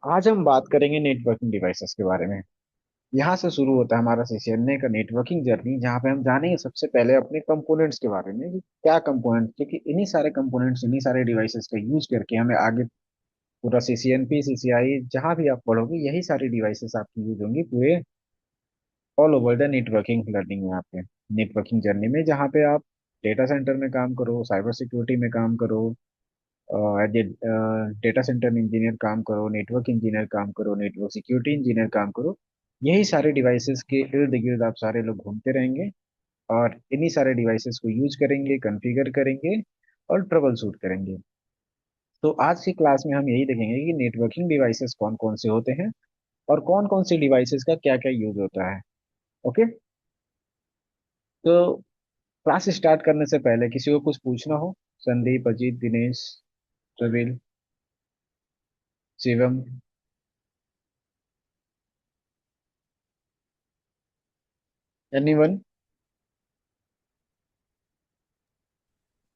आज हम बात करेंगे नेटवर्किंग डिवाइसेस के बारे में। यहाँ से शुरू होता है हमारा सीसीएनए का नेटवर्किंग जर्नी, जहाँ पे हम जानेंगे सबसे पहले अपने कंपोनेंट्स के बारे में कि क्या कंपोनेंट्स, क्योंकि इन्हीं सारे कंपोनेंट्स इन्हीं सारे डिवाइसेस का यूज करके हमें आगे पूरा सीसीएनपी सीसीआई जहाँ भी आप पढ़ोगे यही सारी डिवाइसेस आपकी यूज होंगी पूरे all over the networking learning में, आपके नेटवर्किंग जर्नी में, जहाँ पे आप डेटा सेंटर में काम करो, साइबर सिक्योरिटी में काम करो, as a data centre engineer काम करो, नेटवर्क इंजीनियर काम करो, नेटवर्क सिक्योरिटी इंजीनियर काम करो। यही सारे डिवाइसेस के इर्द गिर्द आप सारे लोग घूमते रहेंगे और इन्हीं सारे डिवाइसेस को यूज करेंगे, कॉन्फ़िगर करेंगे और ट्रबल शूट करेंगे। तो आज की क्लास में हम यही देखेंगे कि नेटवर्किंग डिवाइसेस कौन कौन से होते हैं और कौन कौन सी डिवाइसेस का क्या क्या यूज होता है। ओके। तो क्लास स्टार्ट करने से पहले किसी को कुछ पूछना हो? Sandeep, Ajit, Dinesh, Praveen, Shivam, anyone?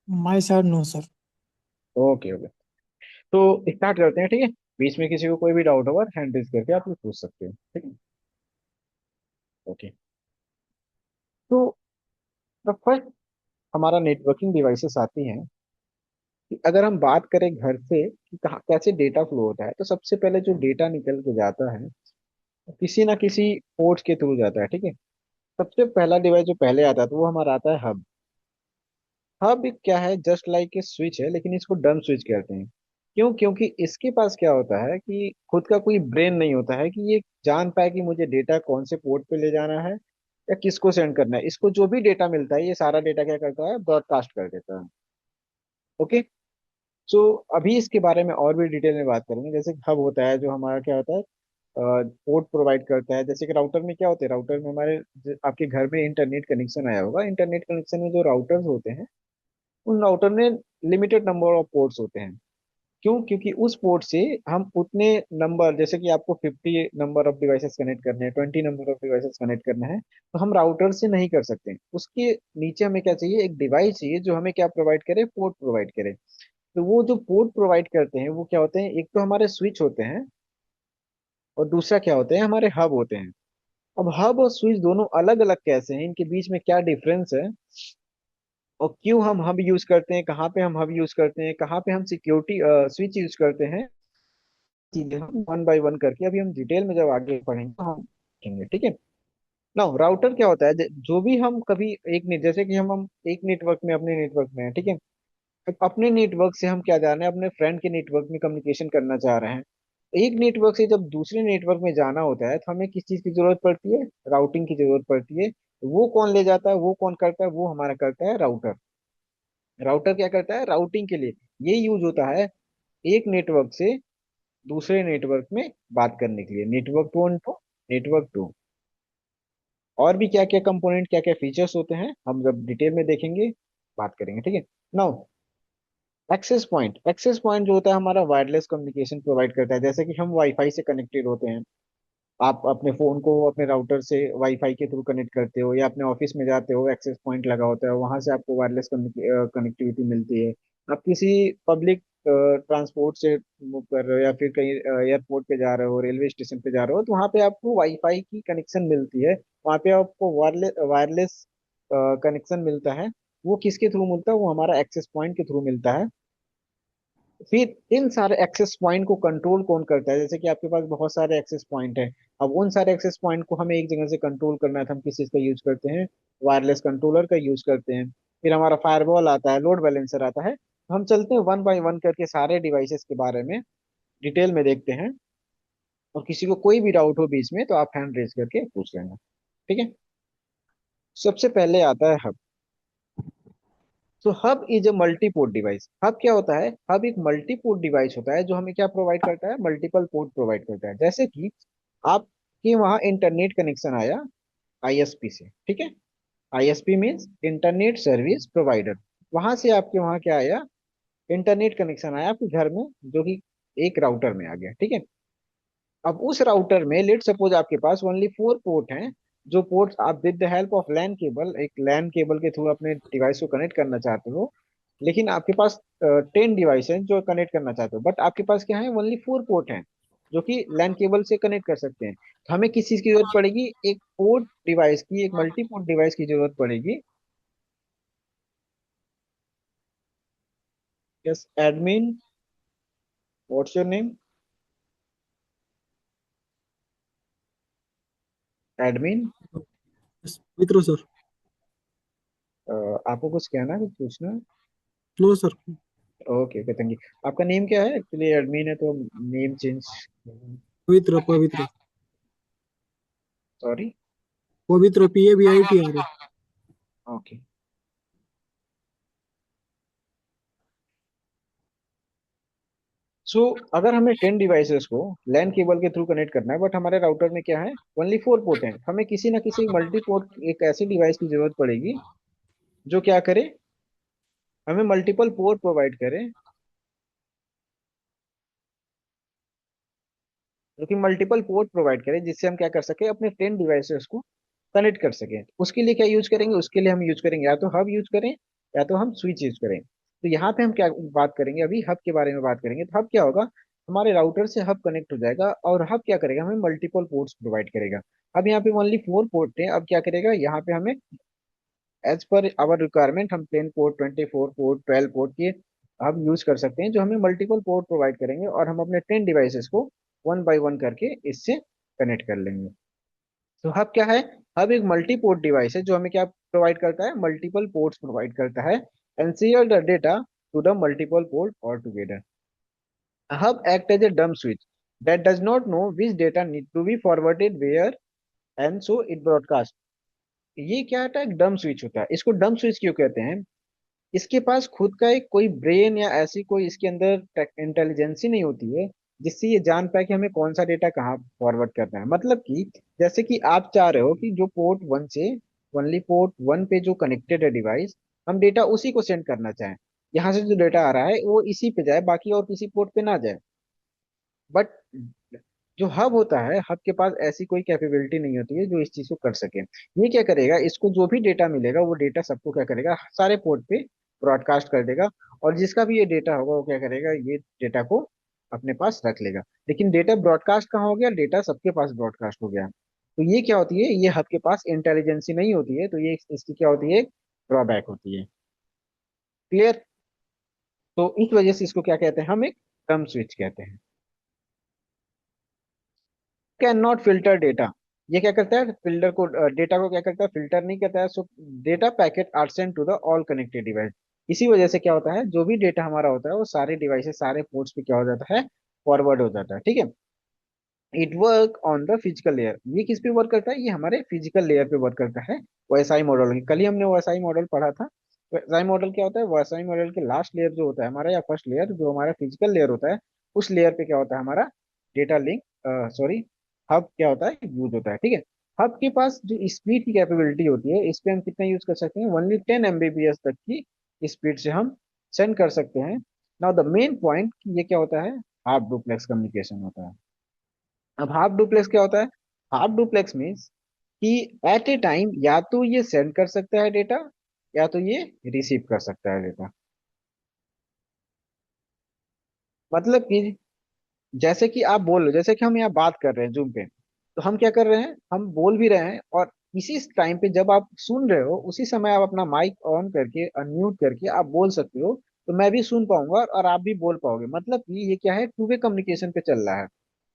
My side no sir. Okay okay. तो स्टार्ट करते हैं, ठीक है। बीच में किसी को कोई भी डाउट होगा हैंड रेज करके आप लोग पूछ सकते हो, ठीक है। ओके। तो फर्स्ट हमारा नेटवर्किंग डिवाइसेस आती हैं कि अगर हम बात करें घर से कि कहाँ कैसे डेटा फ्लो होता है, तो सबसे पहले जो डेटा निकल के जाता है वो किसी ना किसी पोर्ट के थ्रू जाता है, ठीक है। सबसे पहला डिवाइस जो पहले आता है तो वो हमारा आता है हब। हब एक क्या है, जस्ट लाइक ए स्विच है, लेकिन इसको डम स्विच कहते हैं। क्यों? क्योंकि इसके पास क्या होता है कि खुद का कोई ब्रेन नहीं होता है कि ये जान पाए कि मुझे डेटा कौन से पोर्ट पे ले जाना है या किसको सेंड करना है। इसको जो भी डेटा मिलता है ये सारा डेटा क्या करता है, ब्रॉडकास्ट कर देता है। ओके। सो अभी इसके बारे में और भी डिटेल में बात करेंगे। जैसे हब होता है जो हमारा क्या होता है, पोर्ट प्रोवाइड करता है। जैसे कि राउटर में क्या होते हैं, राउटर में हमारे आपके घर में इंटरनेट कनेक्शन आया होगा, इंटरनेट कनेक्शन में जो राउटर्स होते हैं उन राउटर में लिमिटेड नंबर ऑफ पोर्ट्स होते हैं। क्यों? क्योंकि उस पोर्ट से हम उतने नंबर, जैसे कि आपको 50 नंबर ऑफ डिवाइसेस कनेक्ट करने हैं, 20 नंबर ऑफ डिवाइसेस कनेक्ट करना है, तो हम राउटर से नहीं कर सकते। उसके नीचे हमें क्या चाहिए, एक डिवाइस चाहिए जो हमें क्या प्रोवाइड करे, पोर्ट प्रोवाइड करे। तो वो जो पोर्ट प्रोवाइड करते हैं वो क्या होते हैं, एक तो हमारे स्विच होते हैं और दूसरा क्या होते हैं, हमारे हब होते हैं। अब हब और स्विच दोनों अलग अलग कैसे हैं, इनके बीच में क्या डिफरेंस है और क्यों हम हब यूज करते हैं, कहाँ पे हम हब यूज करते हैं, कहाँ पे हम सिक्योरिटी स्विच यूज करते हैं, चीजें हम वन बाय वन करके अभी हम डिटेल में जब आगे पढ़ेंगे तो हम देखेंगे, ठीक है। नाउ राउटर क्या होता है, जो भी हम कभी जैसे कि हम एक नेटवर्क में, अपने नेटवर्क में है, ठीक है। अब अपने नेटवर्क से हम क्या जा रहे हैं, अपने फ्रेंड के नेटवर्क में कम्युनिकेशन करना चाह रहे हैं। एक नेटवर्क से जब दूसरे नेटवर्क में जाना होता है तो हमें किस चीज की जरूरत पड़ती है, राउटिंग की जरूरत पड़ती है। वो कौन ले जाता है, वो कौन करता है, वो हमारा करता है राउटर। राउटर क्या करता है, राउटिंग के लिए ये यूज होता है एक नेटवर्क से दूसरे नेटवर्क में बात करने के लिए, network two two network two. और भी क्या क्या कंपोनेंट, क्या क्या फीचर्स होते हैं हम जब डिटेल में देखेंगे, बात करेंगे, ठीक है। नाउ एक्सेस पॉइंट जो होता है हमारा वायरलेस कम्युनिकेशन प्रोवाइड करता है। जैसे कि हम वाईफाई से कनेक्टेड होते हैं, आप अपने फोन को अपने राउटर से वाईफाई के थ्रू कनेक्ट करते हो, या अपने ऑफिस में जाते हो, एक्सेस पॉइंट लगा होता है, वहां से आपको वायरलेस कनेक्टिविटी मिलती है। आप किसी पब्लिक ट्रांसपोर्ट से मूव कर रहे हो या फिर कहीं एयरपोर्ट पे जा रहे हो, रेलवे स्टेशन पे जा रहे हो, तो वहां पे आपको वाईफाई की कनेक्शन मिलती है। वहां पे आपको वायरलेस वायरलेस कनेक्शन मिलता है। वो किसके थ्रू मिलता है, वो हमारा एक्सेस पॉइंट के थ्रू मिलता है। फिर इन सारे एक्सेस पॉइंट को कंट्रोल कौन करता है, जैसे कि आपके पास बहुत सारे एक्सेस पॉइंट है। अब उन सारे एक्सेस पॉइंट को हमें एक जगह से कंट्रोल करना है तो हम किस चीज का यूज करते हैं, वायरलेस कंट्रोलर का यूज करते हैं। फिर हमारा फायरवॉल आता है, लोड बैलेंसर आता है। तो हम चलते हैं वन बाय वन करके सारे डिवाइसेस के बारे में डिटेल में देखते हैं। और किसी को कोई भी डाउट हो बीच में तो आप हैंड रेज करके पूछ लेना, ठीक है। सबसे पहले आता है हब। तो hub is a multi port device. Hub क्या होता है, हब एक मल्टी पोर्ट डिवाइस होता है जो हमें क्या प्रोवाइड करता है, मल्टीपल पोर्ट प्रोवाइड करता है। जैसे कि आपके वहां इंटरनेट कनेक्शन आया आईएसपी से, ठीक है। ISP means internet service provider. वहां से आपके वहां क्या आया, इंटरनेट कनेक्शन आया आपके घर में, जो कि एक राउटर में आ गया, ठीक है। अब उस राउटर में लेट सपोज आपके पास ओनली 4 पोर्ट हैं। जो पोर्ट आप with the help of LAN cable, एक लैन केबल के थ्रू अपने डिवाइस को कनेक्ट करना चाहते हो। लेकिन आपके पास 10 डिवाइस हैं जो कनेक्ट करना चाहते हो, बट आपके पास क्या है, ओनली 4 पोर्ट हैं। जो कि लैन केबल से कनेक्ट कर सकते हैं। तो हमें किस चीज की जरूरत पड़ेगी, एक पोर्ट डिवाइस की, एक मल्टी पोर्ट डिवाइस की जरूरत पड़ेगी। Yes admin, what's your name? Admin. Wipro sir. आपको कुछ कहना है, कुछ पूछना है? No sir. Okay okay, thank you. आपका नेम क्या है? एक्चुअली एडमिन है तो नेम चेंज। पवित्र पवित्र। सॉरी। पवित्र, PAVITR। ओके। सो अगर हमें 10 डिवाइसेस को लैन केबल के थ्रू कनेक्ट करना है, बट हमारे राउटर में क्या है, ओनली 4 पोर्ट है, हमें किसी ना किसी मल्टी पोर्ट एक ऐसी डिवाइस की जरूरत पड़ेगी जो क्या करे, हमें मल्टीपल पोर्ट प्रोवाइड करे, जो कि मल्टीपल पोर्ट प्रोवाइड करे, जिससे हम क्या कर सके, अपने 10 डिवाइसेस को कनेक्ट कर सकें। उसके लिए क्या यूज करेंगे, उसके लिए हम यूज करेंगे या तो हब यूज करें, या तो हम स्विच यूज करें। तो यहाँ पे हम क्या बात करेंगे, अभी हब के बारे में बात करेंगे। तो हब क्या होगा, हमारे राउटर से हब कनेक्ट हो जाएगा, और हब क्या करेगा, हमें मल्टीपल पोर्ट्स प्रोवाइड करेगा। अब यहाँ पे ओनली 4 पोर्ट है, अब क्या करेगा यहाँ पे हमें एज पर आवर रिक्वायरमेंट हम 10 पोर्ट, 24 पोर्ट, 12 पोर्ट की हम यूज कर सकते हैं, जो हमें मल्टीपल पोर्ट प्रोवाइड करेंगे, और हम अपने 10 डिवाइसेस को वन बाय वन करके इससे कनेक्ट कर लेंगे। तो हब क्या है, हब एक मल्टी पोर्ट डिवाइस है जो हमें क्या प्रोवाइड करता है, मल्टीपल पोर्ट्स प्रोवाइड करता है, and share the data to the multiple port all together. A hub act as a dumb switch that does not know which data need to be forwarded where, and so it broadcast। ये क्या होता है, एक डम switch होता है। इसको डम स्विच क्यों कहते हैं, इसके पास खुद का एक कोई ब्रेन या ऐसी कोई इसके अंदर इंटेलिजेंसी नहीं होती है, जिससे ये जान पाए कि हमें कौन सा डेटा कहाँ फॉरवर्ड करना है। मतलब कि जैसे कि आप चाह रहे हो कि जो पोर्ट वन से, ओनली पोर्ट वन पे जो कनेक्टेड है डिवाइस, हम डेटा उसी को सेंड करना चाहें, यहाँ से जो डेटा आ रहा है वो इसी पे जाए, बाकी और किसी पोर्ट पे ना जाए। बट जो हब होता है, हब के पास ऐसी कोई कैपेबिलिटी नहीं होती है जो इस चीज को कर सके। ये क्या करेगा, इसको जो भी डेटा मिलेगा वो डेटा सबको क्या करेगा, सारे पोर्ट पे ब्रॉडकास्ट कर देगा, और जिसका भी ये डेटा होगा वो क्या करेगा, ये डेटा को अपने पास रख लेगा। लेकिन डेटा ब्रॉडकास्ट कहाँ हो गया, डेटा सबके पास ब्रॉडकास्ट हो गया। तो ये क्या होती है, ये हब के पास इंटेलिजेंसी नहीं होती है, तो ये इसकी क्या होती है, ड्रॉबैक होती है। क्लियर? तो इस वजह से इसको क्या कहते हैं, हम एक कम स्विच कहते हैं। कैन नॉट फिल्टर डेटा, ये क्या करता है, फिल्टर को, डेटा को क्या करता है, फिल्टर नहीं करता है। So data packet are sent to the all connected device. इसी वजह से क्या होता है, जो भी डेटा हमारा होता है वो सारे डिवाइसेस, सारे पोर्ट्स पे क्या हो जाता है, फॉरवर्ड हो जाता है। ठीक है। It work on the physical layer, ये किस पे वर्क करता है, ये हमारे फिजिकल लेयर पे वर्क करता है। ओएसआई मॉडल, कल ही हमने ओएसआई मॉडल पढ़ा था। ओएसआई मॉडल क्या होता है, ओएसआई मॉडल के लास्ट लेयर जो होता है हमारा, या फर्स्ट लेयर जो हमारा फिजिकल लेयर होता है, उस लेयर पे क्या होता है हमारा डेटा लिंक, सॉरी, हब क्या होता है, यूज होता है। ठीक है। हब के पास जो स्पीड की कैपेबिलिटी होती है, इस पे हम कितना यूज कर सकते हैं, ओनली 10 Mbps तक की स्पीड से हम सेंड कर सकते हैं। नाउ द मेन पॉइंट, ये क्या होता है, हाफ डुप्लेक्स कम्युनिकेशन होता है। अब हाफ डुप्लेक्स क्या होता है, हाफ डुप्लेक्स मीन्स कि एट ए टाइम या तो ये सेंड कर सकता है डेटा, या तो ये रिसीव कर सकता है डेटा। मतलब कि जैसे कि आप बोल रहे हो, जैसे कि हम यहाँ बात कर रहे हैं जूम पे, तो हम क्या कर रहे हैं, हम बोल भी रहे हैं, और इसी टाइम पे जब आप सुन रहे हो, उसी समय आप अपना माइक ऑन करके अनम्यूट करके आप बोल सकते हो, तो मैं भी सुन पाऊंगा और आप भी बोल पाओगे। मतलब कि ये क्या है, टू वे कम्युनिकेशन पे चल रहा है,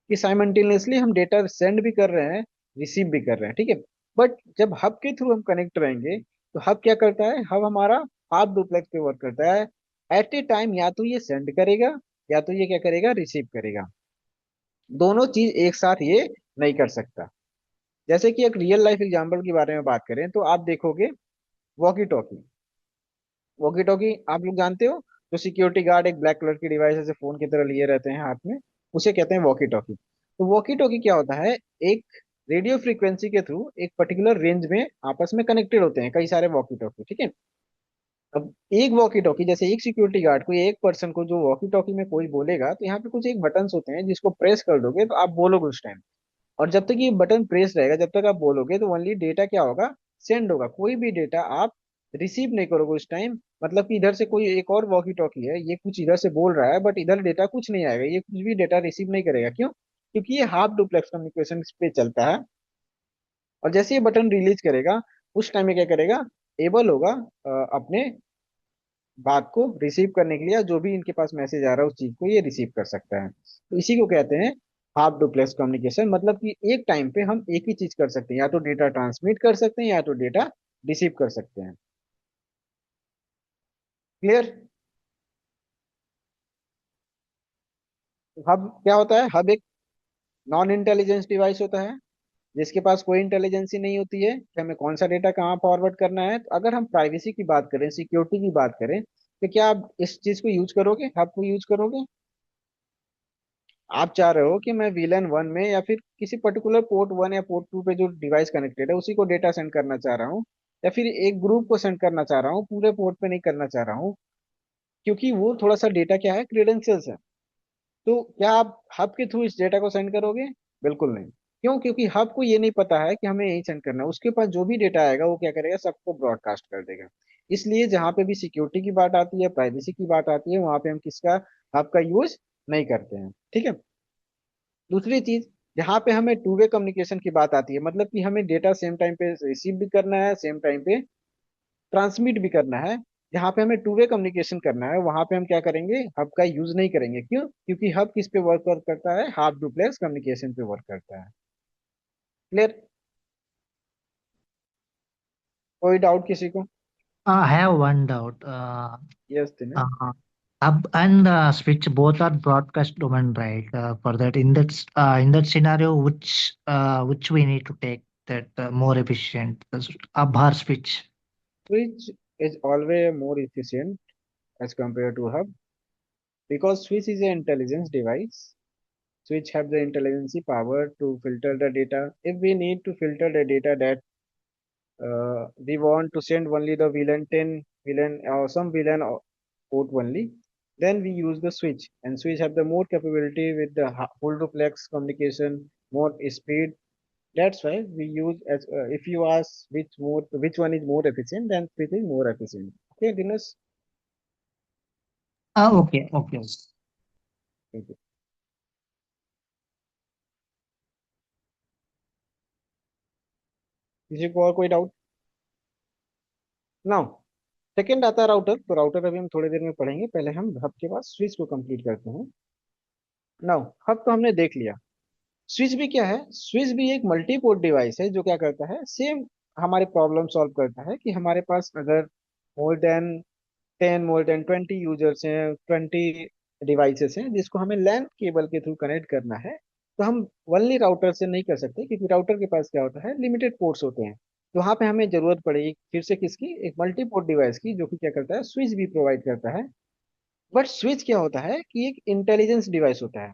कि साइमल्टेनियसली हम डेटा सेंड भी कर रहे हैं, रिसीव भी कर रहे हैं। ठीक है। बट जब हब के थ्रू हम कनेक्ट रहेंगे, तो हब क्या करता है, हब हमारा हाफ डुप्लेक्स पे वर्क करता है। एट ए टाइम या तो ये सेंड करेगा, या तो ये क्या करेगा, रिसीव करेगा। दोनों चीज एक साथ ये नहीं कर सकता। जैसे कि एक रियल लाइफ एग्जांपल के बारे में बात करें, तो आप देखोगे वॉकी टॉकी। वॉकी टॉकी आप लोग जानते हो, जो सिक्योरिटी गार्ड एक ब्लैक कलर की डिवाइस ऐसे फोन की तरह लिए रहते हैं हाथ में, उसे कहते हैं वॉकी टॉकी। तो वॉकी टॉकी क्या होता है, एक रेडियो फ्रीक्वेंसी के थ्रू एक पर्टिकुलर रेंज में आपस में कनेक्टेड होते हैं कई सारे वॉकी टॉकी। ठीक है। अब एक वॉकी टॉकी, जैसे एक सिक्योरिटी गार्ड को, एक पर्सन को जो वॉकी टॉकी में कोई बोलेगा, तो यहाँ पे कुछ एक बटन्स होते हैं जिसको प्रेस कर दोगे तो आप बोलोगे उस टाइम। और जब तक ये बटन प्रेस रहेगा, जब तक आप बोलोगे, तो ओनली डेटा क्या होगा, सेंड होगा। कोई भी डेटा आप रिसीव नहीं करोगे उस टाइम। मतलब कि इधर से कोई एक और वॉकी टॉकी है, ये कुछ इधर से बोल रहा है, बट इधर डेटा कुछ नहीं आएगा, ये कुछ भी डेटा रिसीव नहीं करेगा। क्यों? क्योंकि ये हाफ डुप्लेक्स कम्युनिकेशन पे चलता है। और जैसे ये बटन रिलीज करेगा, उस टाइम में क्या करेगा, एबल होगा अपने बात को रिसीव करने के लिए, या जो भी इनके पास मैसेज आ रहा है उस चीज को ये रिसीव कर सकता है। तो इसी को कहते हैं हाफ डुप्लेक्स कम्युनिकेशन। मतलब कि एक टाइम पे हम एक ही चीज कर सकते हैं, या तो डेटा ट्रांसमिट कर सकते हैं या तो डेटा रिसीव कर सकते हैं। क्लियर? हब क्या होता है? हब एक नॉन इंटेलिजेंस डिवाइस होता है, जिसके पास कोई इंटेलिजेंसी नहीं होती है कि हमें कौन सा डेटा कहाँ फॉरवर्ड करना है। तो अगर हम प्राइवेसी की बात करें, सिक्योरिटी की बात करें, तो क्या आप इस चीज को यूज करोगे, हब को यूज करोगे? आप चाह रहे हो कि मैं VLAN 1 में या फिर किसी पर्टिकुलर पोर्ट 1 या पोर्ट 2 पे जो डिवाइस कनेक्टेड है उसी को डेटा सेंड करना चाह रहा हूँ, या फिर एक ग्रुप को सेंड करना चाह रहा हूँ, पूरे पोर्ट पे नहीं करना चाह रहा हूँ, क्योंकि वो थोड़ा सा डेटा क्या है, क्रेडेंशियल्स है। तो क्या आप हब के थ्रू इस डेटा को सेंड करोगे? बिल्कुल नहीं। क्यों? क्योंकि हब को ये नहीं पता है कि हमें यही सेंड करना है। उसके पास जो भी डेटा आएगा वो क्या करेगा, सबको ब्रॉडकास्ट कर देगा। इसलिए जहां पे भी सिक्योरिटी की बात आती है, प्राइवेसी की बात आती है, वहां पे हम किसका, हब का यूज नहीं करते हैं। ठीक है। दूसरी चीज, जहाँ पे हमें टू वे कम्युनिकेशन की बात आती है, मतलब कि हमें डेटा सेम टाइम पे रिसीव भी करना है, सेम टाइम पे ट्रांसमिट भी करना है, जहाँ पे हमें टू वे कम्युनिकेशन करना है, वहां पे हम क्या करेंगे, हब का यूज नहीं करेंगे। क्यों? क्योंकि हब किस पे वर्क करता है, हाफ डुप्लेक्स कम्युनिकेशन पे वर्क करता है। क्लियर? कोई डाउट किसी को? I have one doubt. Yes Dinesh. Uh, Hub and switch both are broadcast domain, right? For that, in that scenario, which we need to take that more efficient, hub or switch? Switch is always more efficient as compared to hub, because switch is an intelligence device. Switch have the intelligence power to filter the data. If we need to filter the data that we want to send only the VLAN 10 VLAN or some VLAN port only, then we use the switch. And switch have the more capability with the full duplex communication, more speed. That's why we use as if you ask which one is more efficient, then switch is more efficient. Okay, Dinesh. Okay, okay. Thank you. किसी को और कोई doubt? Now second आता है router. तो router अभी हम थोड़ी देर में पढ़ेंगे, पहले हम हब के बाद स्विच को कंप्लीट करते हैं। नाउ हब तो हमने देख लिया। स्विच भी क्या है? स्विच भी एक मल्टी पोर्ट डिवाइस है, जो क्या करता है, सेम हमारे प्रॉब्लम सॉल्व करता है। कि हमारे पास अगर more than 10 more than 20 users हैं, 20 डिवाइसेस हैं, जिसको हमें लैन केबल के थ्रू कनेक्ट करना है, तो हम ओनली राउटर से नहीं कर सकते, क्योंकि राउटर के पास क्या होता है, लिमिटेड पोर्ट्स होते हैं। तो वहां पे हमें जरूरत पड़ेगी फिर से किसकी, एक मल्टी पोर्ट डिवाइस की, जो कि क्या करता है, स्विच भी प्रोवाइड करता है। बट स्विच क्या होता है कि एक इंटेलिजेंस डिवाइस होता है।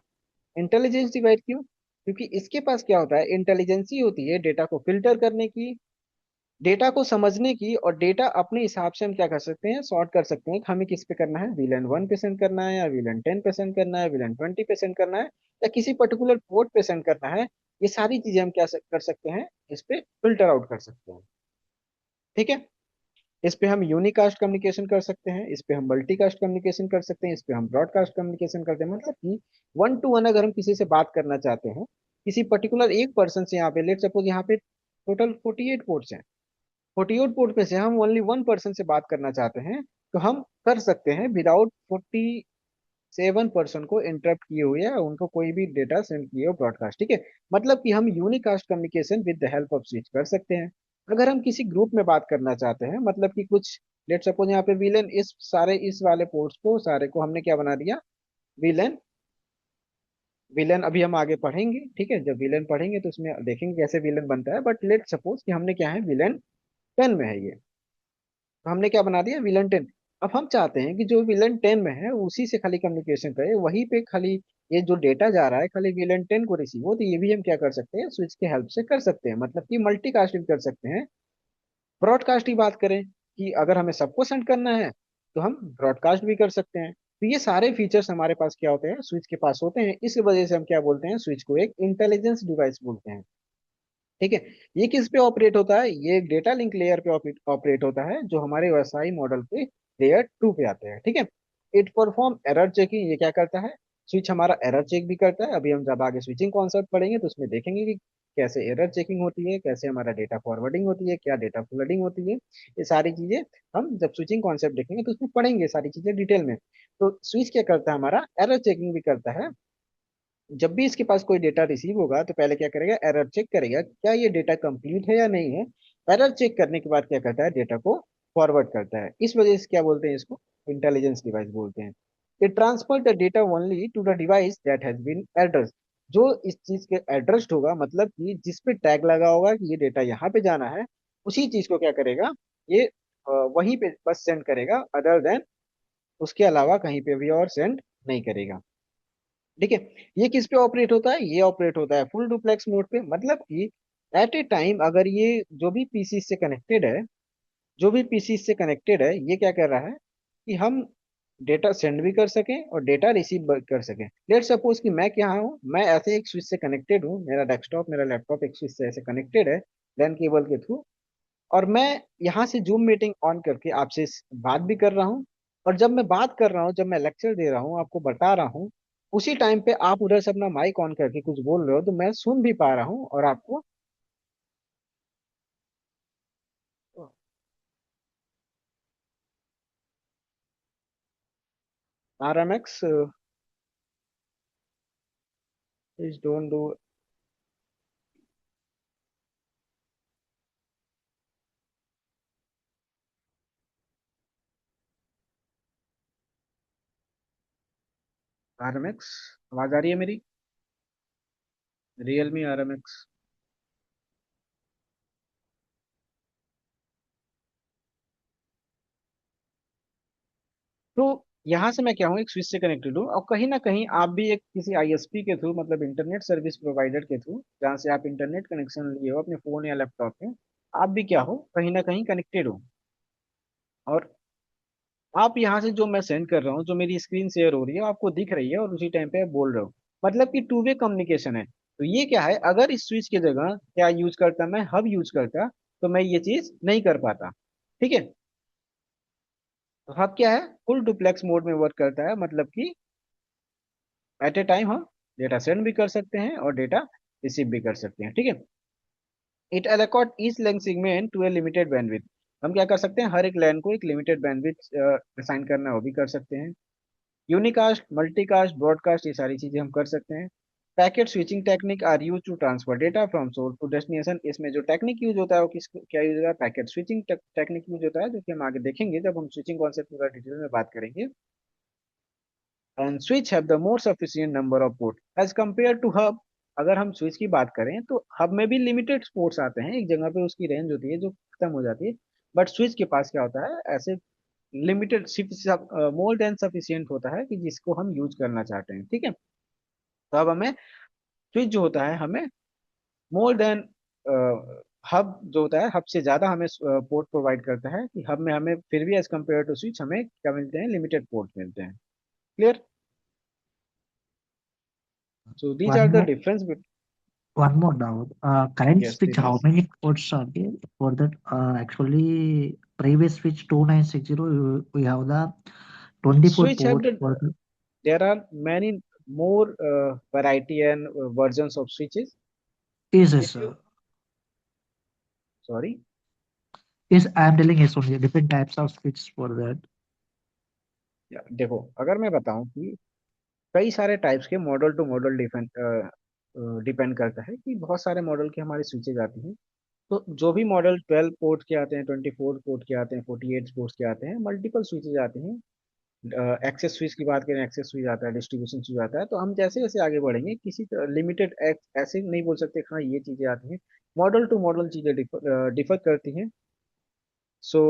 इंटेलिजेंस डिवाइस क्यों? क्योंकि इसके पास क्या होता है, इंटेलिजेंसी होती है डेटा को फिल्टर करने की, डेटा को समझने की, और डेटा अपने हिसाब से हम क्या कर सकते हैं, सॉर्ट कर सकते हैं कि हमें किस पे करना है, VLAN 1 पे सेंड करना है, या VLAN 10 पे सेंड करना है, VLAN 20 पे सेंड करना है, या किसी पर्टिकुलर पोर्ट पे सेंड करना है। ये सारी चीजें हम क्या कर सकते हैं, इस पे फिल्टर आउट कर सकते हैं। ठीक है। इस पे हम यूनिकास्ट कम्युनिकेशन कर सकते हैं, इस पे हम मल्टीकास्ट कम्युनिकेशन कर सकते हैं, इस पे हम ब्रॉडकास्ट कम्युनिकेशन करते हैं। मतलब कि 1 to 1 अगर हम किसी से बात करना चाहते हैं, किसी पर्टिकुलर एक पर्सन से, यहाँ पे लेट सपोज यहाँ पे टोटल 48 पोर्ट्स हैं, 48 पोर्ट में से हम ओनली 1 पर्सन से बात करना चाहते हैं, तो हम कर सकते हैं विदाउट 47 पर्सन को इंटरप्ट किए हुए, या उनको कोई भी डेटा सेंड किए हो ब्रॉडकास्ट। ठीक है। मतलब कि हम unicast communication with the help off switch कर सकते हैं। अगर हम किसी ग्रुप में बात करना चाहते हैं, मतलब कि कुछ, लेट सपोज यहाँ पे VLAN, इस वाले पोर्ट्स को सारे को हमने क्या बना दिया, VLAN। VLAN अभी हम आगे पढ़ेंगे, ठीक है, जब VLAN पढ़ेंगे तो उसमें देखेंगे कैसे VLAN बनता है। बट लेट सपोज कि हमने क्या है, VLAN 10 में है ये, तो हमने क्या बना दिया, VLAN 10। अब हम चाहते हैं कि जो VLAN 10 में है उसी से खाली कम्युनिकेशन करे, वहीं पे खाली ये जो डेटा जा रहा है खाली VLAN 10 को रिसीव हो। तो ये भी हम क्या कर सकते हैं, स्विच के हेल्प से कर सकते हैं। मतलब कि मल्टीकास्टिंग कर सकते हैं। ब्रॉडकास्ट की बात करें, कि अगर हमें सबको सेंड करना है तो हम ब्रॉडकास्ट भी कर सकते हैं। तो ये सारे फीचर्स हमारे पास क्या होते हैं, स्विच के पास होते हैं। इस वजह से हम क्या बोलते हैं, स्विच को एक इंटेलिजेंस डिवाइस बोलते हैं। ठीक है। ये किस पे ऑपरेट होता है, ये एक डेटा लिंक लेयर पे ऑपरेट होता है, जो हमारे व्यवसायी मॉडल के लेयर 2 पे आते हैं। ठीक है। इट परफॉर्म एरर चेकिंग, ये क्या करता है, स्विच हमारा एरर चेक भी करता है। अभी हम जब आगे स्विचिंग कॉन्सेप्ट पढ़ेंगे तो उसमें देखेंगे कि कैसे एरर चेकिंग होती है, कैसे हमारा डेटा फॉरवर्डिंग होती है, क्या डेटा फ्लडिंग होती है। ये सारी चीजें हम जब स्विचिंग कॉन्सेप्ट देखेंगे तो उसमें पढ़ेंगे सारी चीजें डिटेल में। तो स्विच क्या करता है, हमारा एरर चेकिंग भी करता है। जब भी इसके पास कोई डेटा रिसीव होगा तो पहले क्या करेगा, एरर चेक करेगा क्या ये डेटा कंप्लीट है या नहीं है। एरर चेक करने के बाद क्या करता है, डेटा को फॉरवर्ड करता है। इस वजह से क्या बोलते हैं इसको, इंटेलिजेंस डिवाइस बोलते हैं। It transfer the data only to the device that has been addressed. जो इस चीज के एड्रेस्ड होगा, मतलब कि जिस पे टैग लगा होगा कि ये डेटा यहाँ पे जाना है, उसी चीज को क्या करेगा ये वहीं पे बस सेंड करेगा, अदर देन उसके अलावा कहीं पे भी और सेंड नहीं करेगा। ठीक है। ये किस पे ऑपरेट होता है, ये ऑपरेट होता है फुल डुप्लेक्स मोड पे। मतलब कि एट ए टाइम अगर ये जो भी पीसी से कनेक्टेड है, जो भी पीसी से कनेक्टेड है, ये क्या कर रहा है कि हम डेटा सेंड भी कर सकें और डेटा रिसीव कर सकें। लेट सपोज कि मैं क्या हूँ, मैं ऐसे एक स्विच से कनेक्टेड हूँ, मेरा डेस्कटॉप मेरा लैपटॉप एक स्विच से ऐसे कनेक्टेड है लैन केबल के थ्रू। और मैं यहाँ से जूम मीटिंग ऑन करके आपसे बात भी कर रहा हूँ। और जब मैं बात कर रहा हूँ, जब मैं लेक्चर दे रहा हूँ, आपको बता रहा हूँ, उसी टाइम पे आप उधर से अपना माइक ऑन करके कुछ बोल रहे हो तो मैं सुन भी पा रहा हूँ और आपको। RMX is don't do. RMX आवाज आ रही है मेरी? Realme RMX। तो यहाँ से मैं क्या हूँ, एक स्विच से कनेक्टेड हूँ और कहीं ना कहीं आप भी एक किसी ISP के थ्रू, मतलब इंटरनेट सर्विस प्रोवाइडर के थ्रू, जहाँ से आप इंटरनेट कनेक्शन लिए हो अपने फोन या लैपटॉप में, आप भी क्या हो, कहीं ना कहीं कनेक्टेड हो। और आप यहाँ से जो मैं सेंड कर रहा हूँ, जो मेरी स्क्रीन शेयर हो रही है, आपको दिख रही है और उसी टाइम पे आप बोल रहे हो। मतलब कि टू वे कम्युनिकेशन है। तो ये क्या है, अगर इस स्विच की जगह क्या यूज करता, मैं हब यूज करता, तो मैं ये चीज नहीं कर पाता। ठीक है। तो हब क्या है, फुल डुप्लेक्स मोड में वर्क करता है। मतलब कि एट ए टाइम हम डेटा सेंड भी कर सकते हैं और डेटा रिसीव भी कर सकते हैं। ठीक है। It allot each length segment to a limited bandwidth. हम क्या कर सकते हैं, हर एक लाइन को एक लिमिटेड बैंडविड्थ असाइन करना, वो भी कर सकते हैं। यूनिकास्ट, मल्टीकास्ट, ब्रॉडकास्ट, ये सारी चीजें हम कर सकते हैं। Packet switching technique are use to transfer data from source to destination. इसमें जो टेक्निक यूज होता है वो किस क्या यूज होता है, पैकेट स्विचिंग टेक्निक यूज होता है, जो कि हम आगे देखेंगे जब हम स्विचिंग कॉन्सेप्ट पूरा डिटेल में बात करेंगे। And switch have the more sufficient number of port as compare to hub. अगर हम स्विच की बात करें तो हब में भी लिमिटेड पोर्ट्स आते हैं, एक जगह पे उसकी रेंज होती है जो खत्म हो जाती है। बट स्विच के पास क्या होता है, ऐसे लिमिटेड, मोर देन सफिशियंट होता है कि जिसको हम यूज करना चाहते हैं। ठीक है। तो अब हमें स्विच जो होता है, हमें मोर देन हब जो होता है, हब से ज्यादा हमें पोर्ट प्रोवाइड करता है। कि हब में हमें फिर भी एज कम्पेयर टू स्विच हमें क्या मिलते हैं, लिमिटेड पोर्ट मिलते हैं। Clear? So these are One the more, difference. one more doubt. Current Yes, switch, this how is. many ports are there for that? Actually, previous switch 2960, we have the 24 Switch have ports the, for the. there are many more variety and versions of switches. Is If this? you, sorry, Is I'm telling is only different types of switches for that. देखो अगर मैं बताऊं कि कई सारे types के model to model depend depend करता है कि बहुत सारे मॉडल की हमारी स्विचेज आती हैं। तो जो भी मॉडल 12 पोर्ट के आते हैं, 24 पोर्ट के आते हैं, 48 पोर्ट के आते हैं, मल्टीपल स्विचेज आते हैं। एक्सेस स्विच की बात करें, एक्सेस स्विच आता है, डिस्ट्रीब्यूशन स्विच आता है। तो हम जैसे जैसे आगे बढ़ेंगे, किसी लिमिटेड ऐसे नहीं बोल सकते हाँ ये चीजें आती हैं। मॉडल टू मॉडल चीजें डिफर करती हैं। सो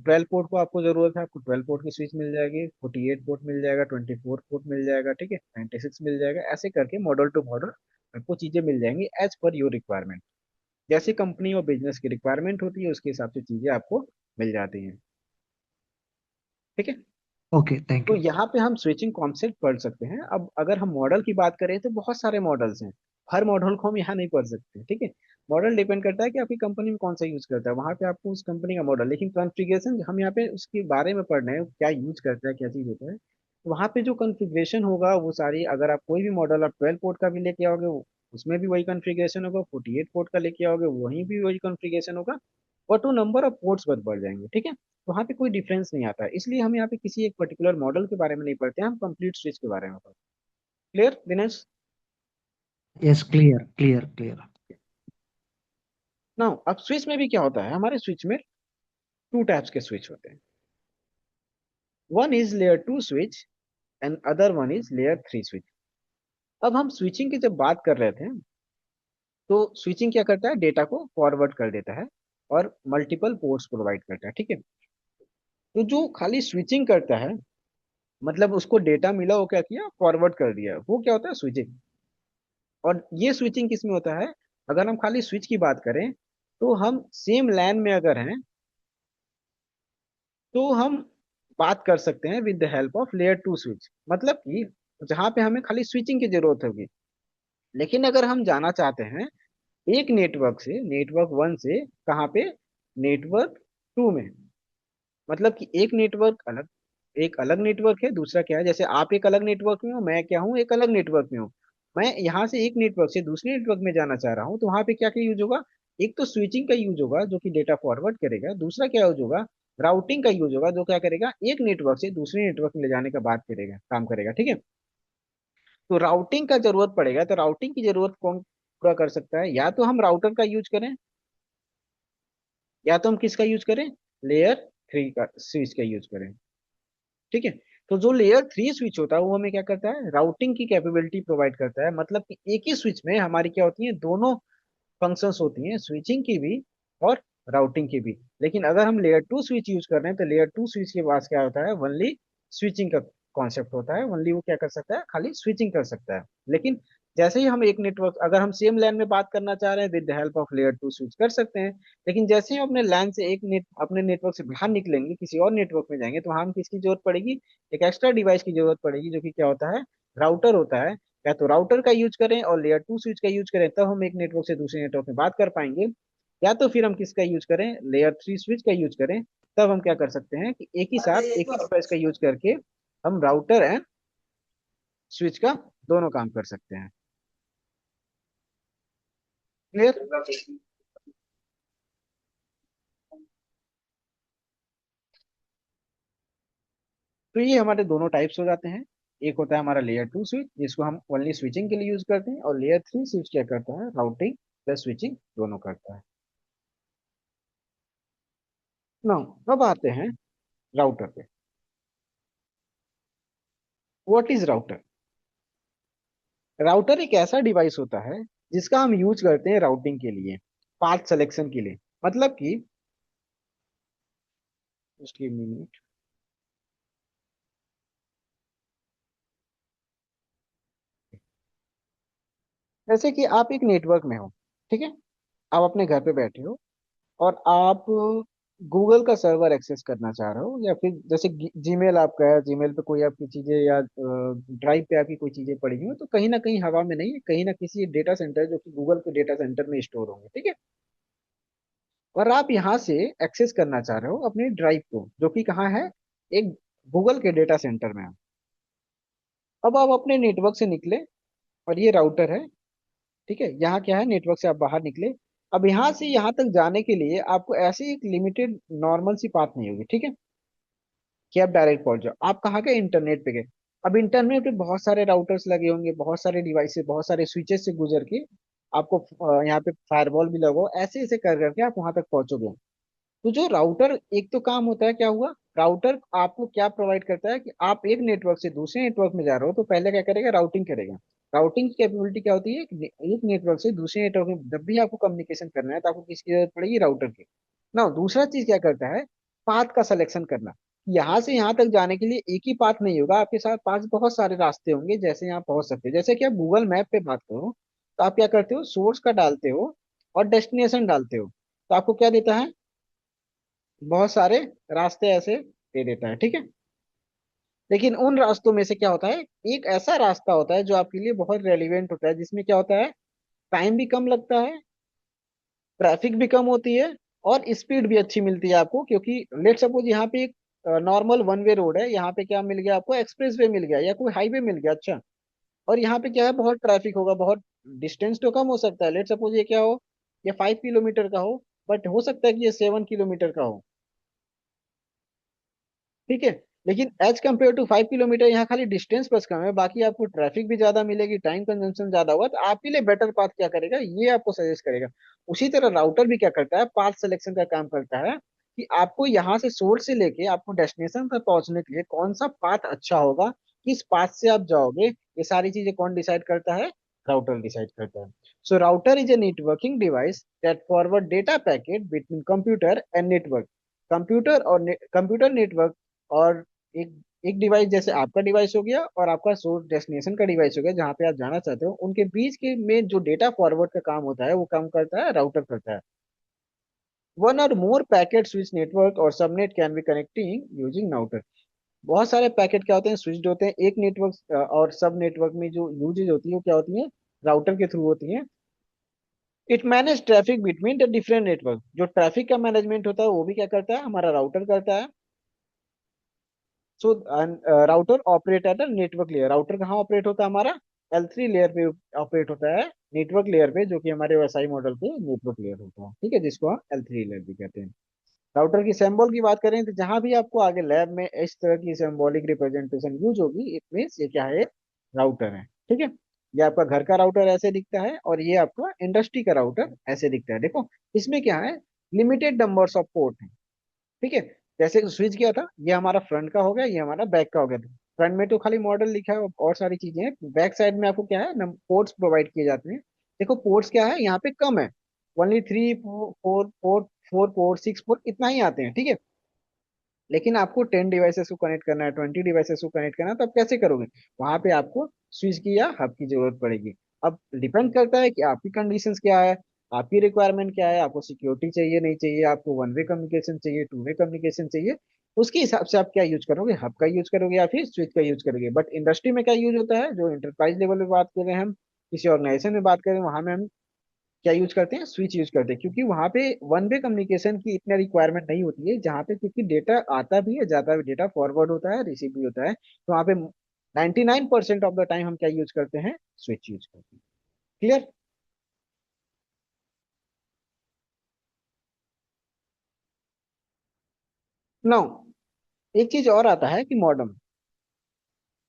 12 पोर्ट को आपको जरूरत है, आपको 12 पोर्ट की स्विच मिल जाएगी, 48 पोर्ट मिल जाएगा, 24 पोर्ट मिल जाएगा, ठीक है, 96 मिल जाएगा। ऐसे करके मॉडल टू मॉडल आपको चीजें मिल जाएंगी एज पर योर रिक्वायरमेंट। जैसे कंपनी और बिजनेस की रिक्वायरमेंट होती है, उसके हिसाब से चीजें आपको मिल जाती हैं। ठीक है। Okay, thank तो you. यहाँ पे हम स्विचिंग कॉन्सेप्ट पढ़ सकते हैं। अब अगर हम मॉडल की बात करें तो बहुत सारे मॉडल्स हैं। हर मॉडल को हम यहाँ नहीं पढ़ सकते। ठीक है। मॉडल डिपेंड करता है कि आपकी कंपनी में कौन सा यूज करता है, वहां पे आपको उस कंपनी का मॉडल। लेकिन कॉन्फ़िगरेशन हम यहाँ पे उसके बारे में पढ़ रहे हैं, क्या यूज करता है, क्या चीज होता है। वहां पे जो कॉन्फ़िगरेशन होगा वो सारी, अगर आप कोई भी मॉडल आप 12 पोर्ट का भी लेके आओगे उसमें भी वही कॉन्फ़िगरेशन होगा, 48 पोर्ट का लेके आओगे वहीं भी वही कॉन्फ़िगरेशन होगा, बट वो नंबर ऑफ पोर्ट्स बढ़ जाएंगे, ठीक है। तो वहाँ पे कोई डिफरेंस नहीं आता है, इसलिए हम यहाँ पे किसी एक पर्टिकुलर मॉडल के बारे में नहीं पढ़ते हैं, हम कंप्लीट स्विच के बारे में पढ़ते हैं। Clear Dinesh? Yes, clear, clear, clear. Now अब स्विच में भी क्या होता है, हमारे स्विच में टू टाइप्स के स्विच होते हैं। One is layer two switch and other one is layer three switch. अब हम स्विचिंग की जब बात कर रहे थे, तो स्विचिंग क्या करता है, डेटा को फॉरवर्ड कर देता है और मल्टीपल पोर्ट्स प्रोवाइड करता है, ठीक है। तो जो खाली स्विचिंग करता है, मतलब उसको डेटा मिला, वो क्या किया, फॉरवर्ड कर दिया, वो क्या होता है, स्विचिंग। और ये स्विचिंग किस में होता है, अगर हम खाली स्विच की बात करें, तो हम सेम लैन में अगर हैं तो हम बात कर सकते हैं with the help of layer two switch, मतलब कि जहां पे हमें खाली स्विचिंग की जरूरत होगी। लेकिन अगर हम जाना चाहते हैं एक नेटवर्क से, नेटवर्क वन से कहाँ पे, नेटवर्क टू में, मतलब कि एक नेटवर्क अलग, एक अलग नेटवर्क है, दूसरा क्या है, जैसे आप एक अलग नेटवर्क में हो, मैं क्या हूँ, एक अलग नेटवर्क में हूँ। मैं यहाँ से एक नेटवर्क से दूसरे नेटवर्क में जाना चाह रहा हूँ, तो वहां पे क्या क्या यूज होगा, एक तो स्विचिंग का यूज होगा जो कि डेटा फॉरवर्ड करेगा, दूसरा क्या यूज होगा, राउटिंग का यूज होगा जो क्या करेगा, एक नेटवर्क से दूसरे नेटवर्क में ले जाने का बात करेगा, काम करेगा, ठीक है। तो राउटिंग का जरूरत पड़ेगा, तो राउटिंग की जरूरत कौन पूरा कर सकता है, या तो हम राउटर का यूज करें, या तो हम किसका यूज करें, लेयर थ्री का स्विच का यूज करें, ठीक है। तो जो लेयर थ्री स्विच होता है वो हमें क्या करता है, राउटिंग की कैपेबिलिटी प्रोवाइड करता है, मतलब कि एक ही स्विच में हमारी क्या होती है, दोनों फंक्शंस होती हैं, स्विचिंग की भी और राउटिंग की भी। लेकिन अगर हम लेयर टू स्विच यूज कर रहे हैं, तो लेयर टू स्विच के पास क्या होता है, ओनली स्विचिंग का कॉन्सेप्ट होता है, ओनली वो क्या कर सकता है, खाली स्विचिंग कर सकता है। लेकिन जैसे ही हम एक नेटवर्क, अगर हम सेम लैन में बात करना चाह रहे हैं, with the help of layer two switch कर सकते हैं। लेकिन जैसे ही हम अपने लैन से एक नेट, अपने नेटवर्क से बाहर निकलेंगे, किसी और नेटवर्क में जाएंगे, तो हम किसकी जरूरत पड़ेगी, एक एक्स्ट्रा डिवाइस की जरूरत पड़ेगी, जो कि क्या होता है, राउटर होता है। या तो राउटर का यूज करें और लेयर टू स्विच का यूज करें, तब हम एक नेटवर्क से दूसरे नेटवर्क में बात कर पाएंगे। या तो फिर हम किसका यूज करें, लेयर थ्री स्विच का यूज करें, तब हम क्या कर सकते हैं कि एक ही साथ एक ही डिवाइस का यूज करके हम राउटर एंड स्विच का दोनों काम कर सकते हैं। क्लियर? तो ये हमारे दोनों टाइप्स हो जाते हैं। एक होता है हमारा लेयर टू स्विच, जिसको हम ओनली स्विचिंग के लिए यूज करते हैं, और लेयर थ्री स्विच क्या करता है, राउटिंग प्लस स्विचिंग दोनों करता है। नाउ अब आते हैं राउटर पे। What is router? राउटर एक ऐसा डिवाइस होता है जिसका हम यूज करते हैं राउटिंग के लिए, पाथ सिलेक्शन के लिए, मतलब कि, जस्ट गिव मी मिनट। जैसे कि आप एक नेटवर्क में हो, ठीक है, आप अपने घर पे बैठे हो और आप गूगल का सर्वर एक्सेस करना चाह रहे हो, या फिर जैसे जीमेल आपका है, जीमेल पे कोई आपकी चीजें, या ड्राइव पे आपकी कोई चीजें पड़ी हुई हो, तो कहीं ना कहीं हवा में नहीं है, कहीं ना किसी डेटा सेंटर, जो कि गूगल के डेटा सेंटर में स्टोर होंगे, ठीक है। और आप यहाँ से एक्सेस करना चाह रहे हो अपनी ड्राइव को, जो कि कहाँ है, एक गूगल के डेटा सेंटर में है। अब आप अपने नेटवर्क से निकले, और ये राउटर है, ठीक है, यहाँ क्या है, नेटवर्क से आप बाहर निकले। अब यहाँ से यहाँ तक जाने के लिए आपको ऐसी एक लिमिटेड नॉर्मल सी पाथ नहीं होगी, ठीक है, कि आप डायरेक्ट पहुंच जाओ। आप कहाँ गए, इंटरनेट पे गए। अब इंटरनेट पे बहुत सारे राउटर्स लगे होंगे, बहुत सारे डिवाइसेस, बहुत सारे स्विचेस से गुजर के आपको यहाँ पे फायरवॉल भी लगो, ऐसे ऐसे कर करके आप वहां तक पहुंचोगे। तो जो राउटर, एक तो काम होता है, क्या हुआ, राउटर आपको क्या प्रोवाइड करता है, कि आप एक नेटवर्क से दूसरे नेटवर्क में जा रहे हो, तो पहले क्या करेगा, राउटिंग करेगा। राउटिंग की कैपेबिलिटी क्या होती है, एक नेटवर्क से दूसरे नेटवर्क में जब भी आपको कम्युनिकेशन करना है, तो आपको किसकी जरूरत पड़ेगी, राउटर की। ना दूसरा चीज क्या करता है, पाथ का सिलेक्शन करना। यहाँ से यहाँ तक जाने के लिए एक ही पाथ नहीं होगा, आपके साथ पास बहुत सारे रास्ते होंगे, जैसे यहाँ पहुंच सकते हैं। जैसे कि आप गूगल मैप पे बात करो, तो आप क्या करते हो, सोर्स का डालते हो और डेस्टिनेशन डालते हो, तो आपको क्या देता है, बहुत सारे रास्ते ऐसे दे देता है, ठीक है। लेकिन उन रास्तों में से क्या होता है, एक ऐसा रास्ता होता है जो आपके लिए बहुत रेलिवेंट होता है, जिसमें क्या होता है, टाइम भी कम लगता है, ट्रैफिक भी कम होती है, और स्पीड भी अच्छी मिलती है आपको, क्योंकि लेट सपोज यहाँ पे एक नॉर्मल वन वे रोड है, यहाँ पे क्या मिल गया आपको, एक्सप्रेस वे मिल गया या कोई हाईवे मिल गया, अच्छा। और यहाँ पे क्या है, बहुत ट्रैफिक होगा, बहुत डिस्टेंस तो कम हो सकता है, लेट सपोज ये क्या हो, ये 5 किलोमीटर का हो, बट हो सकता है कि ये 7 किलोमीटर का हो, ठीक है। लेकिन एज कम्पेयर टू 5 किलोमीटर, यहाँ खाली डिस्टेंस बस कम है, बाकी आपको ट्रैफिक भी ज्यादा मिलेगी, टाइम कंजम्पशन ज्यादा होगा, तो आपके लिए बेटर पाथ क्या करेगा, ये आपको सजेस्ट करेगा। उसी तरह राउटर भी क्या करता है, पाथ सिलेक्शन का काम करता है, कि आपको यहाँ से सोर्स से लेके आपको डेस्टिनेशन तक पहुंचने के लिए कौन सा पाथ अच्छा होगा, किस पाथ से आप जाओगे, ये सारी चीजें कौन डिसाइड करता है, राउटर डिसाइड करता है। So router is A networking device that forward data packet between computer and network. Computer और कंप्यूटर नेटवर्क और एक एक डिवाइस, जैसे आपका डिवाइस हो गया और आपका सोर्स डेस्टिनेशन का डिवाइस हो गया, जहाँ पे आप जाना चाहते हो, उनके बीच के में जो डेटा फॉरवर्ड का काम होता है वो काम करता है राउटर करता है। वन और मोर पैकेट स्विच नेटवर्क और subnet can be connecting using router. बहुत सारे पैकेट क्या होते हैं, स्विच्ड होते हैं एक नेटवर्क और सब नेटवर्क में जो यूजेज होती है वो क्या होती है, राउटर के थ्रू होती है। It manage traffic between the different network, जो ट्रैफिक का मैनेजमेंट होता है वो भी क्या करता है, हमारा राउटर करता है। So router operate at network layer, router कहाँ ऑपरेट होता है हमारा, L3 लेयर पे ऑपरेट होता है, नेटवर्क लेयर पे, जो कि हमारे वैसाई मॉडल पे नेटवर्क लेयर होता है, ठीक है, जिसको हम L3 लेयर भी कहते हैं। राउटर की सिंबल की बात करें तो जहां भी आपको आगे लैब में इस तरह की सिंबॉलिक रिप्रेजेंटेशन यूज होगी, इट मीन्स ये क्या है, राउटर है, ठीक है। ये आपका घर का राउटर ऐसे दिखता है और ये आपका इंडस्ट्री का राउटर ऐसे दिखता है, देखो इसमें क्या है, लिमिटेड नंबर्स ऑफ पोर्ट है, ठीक है। जैसे स्विच किया था, ये हमारा फ्रंट का हो गया, ये हमारा बैक का हो गया। फ्रंट में तो खाली मॉडल लिखा है और सारी चीजें हैं, बैक साइड में आपको क्या है, पोर्ट्स प्रोवाइड किए जाते हैं। देखो पोर्ट्स क्या है, यहाँ पे कम है, ओनली 3 4 4 4 6 पोर्ट इतना ही आते हैं, ठीक है। लेकिन आपको 10 डिवाइसेस को कनेक्ट करना है, 20 डिवाइसेस को कनेक्ट करना है, तो आप कैसे करोगे, वहां पे आपको स्विच की या हब की जरूरत पड़ेगी। अब डिपेंड करता है कि आपकी कंडीशंस क्या है, आपकी रिक्वायरमेंट क्या है, आपको सिक्योरिटी चाहिए नहीं चाहिए, आपको वन वे कम्युनिकेशन चाहिए, टू वे कम्युनिकेशन चाहिए, उसके हिसाब से आप क्या यूज करोगे, हब का यूज करोगे या फिर स्विच का यूज करोगे। बट इंडस्ट्री में क्या यूज होता है, जो इंटरप्राइज लेवल पे बात कर रहे हैं हम, किसी ऑर्गेनाइजेशन में बात करें, वहां में हम क्या यूज करते हैं, स्विच यूज करते हैं, क्योंकि वहां पे वन वे कम्युनिकेशन की इतना रिक्वायरमेंट नहीं होती है, जहाँ पे क्योंकि डेटा आता भी है, जाता भी, डेटा फॉरवर्ड होता है, रिसीव भी होता है, तो वहाँ पे 99% ऑफ द टाइम हम क्या यूज करते हैं, स्विच यूज करते हैं। क्लियर। नाउ एक चीज और आता है कि मॉडेम,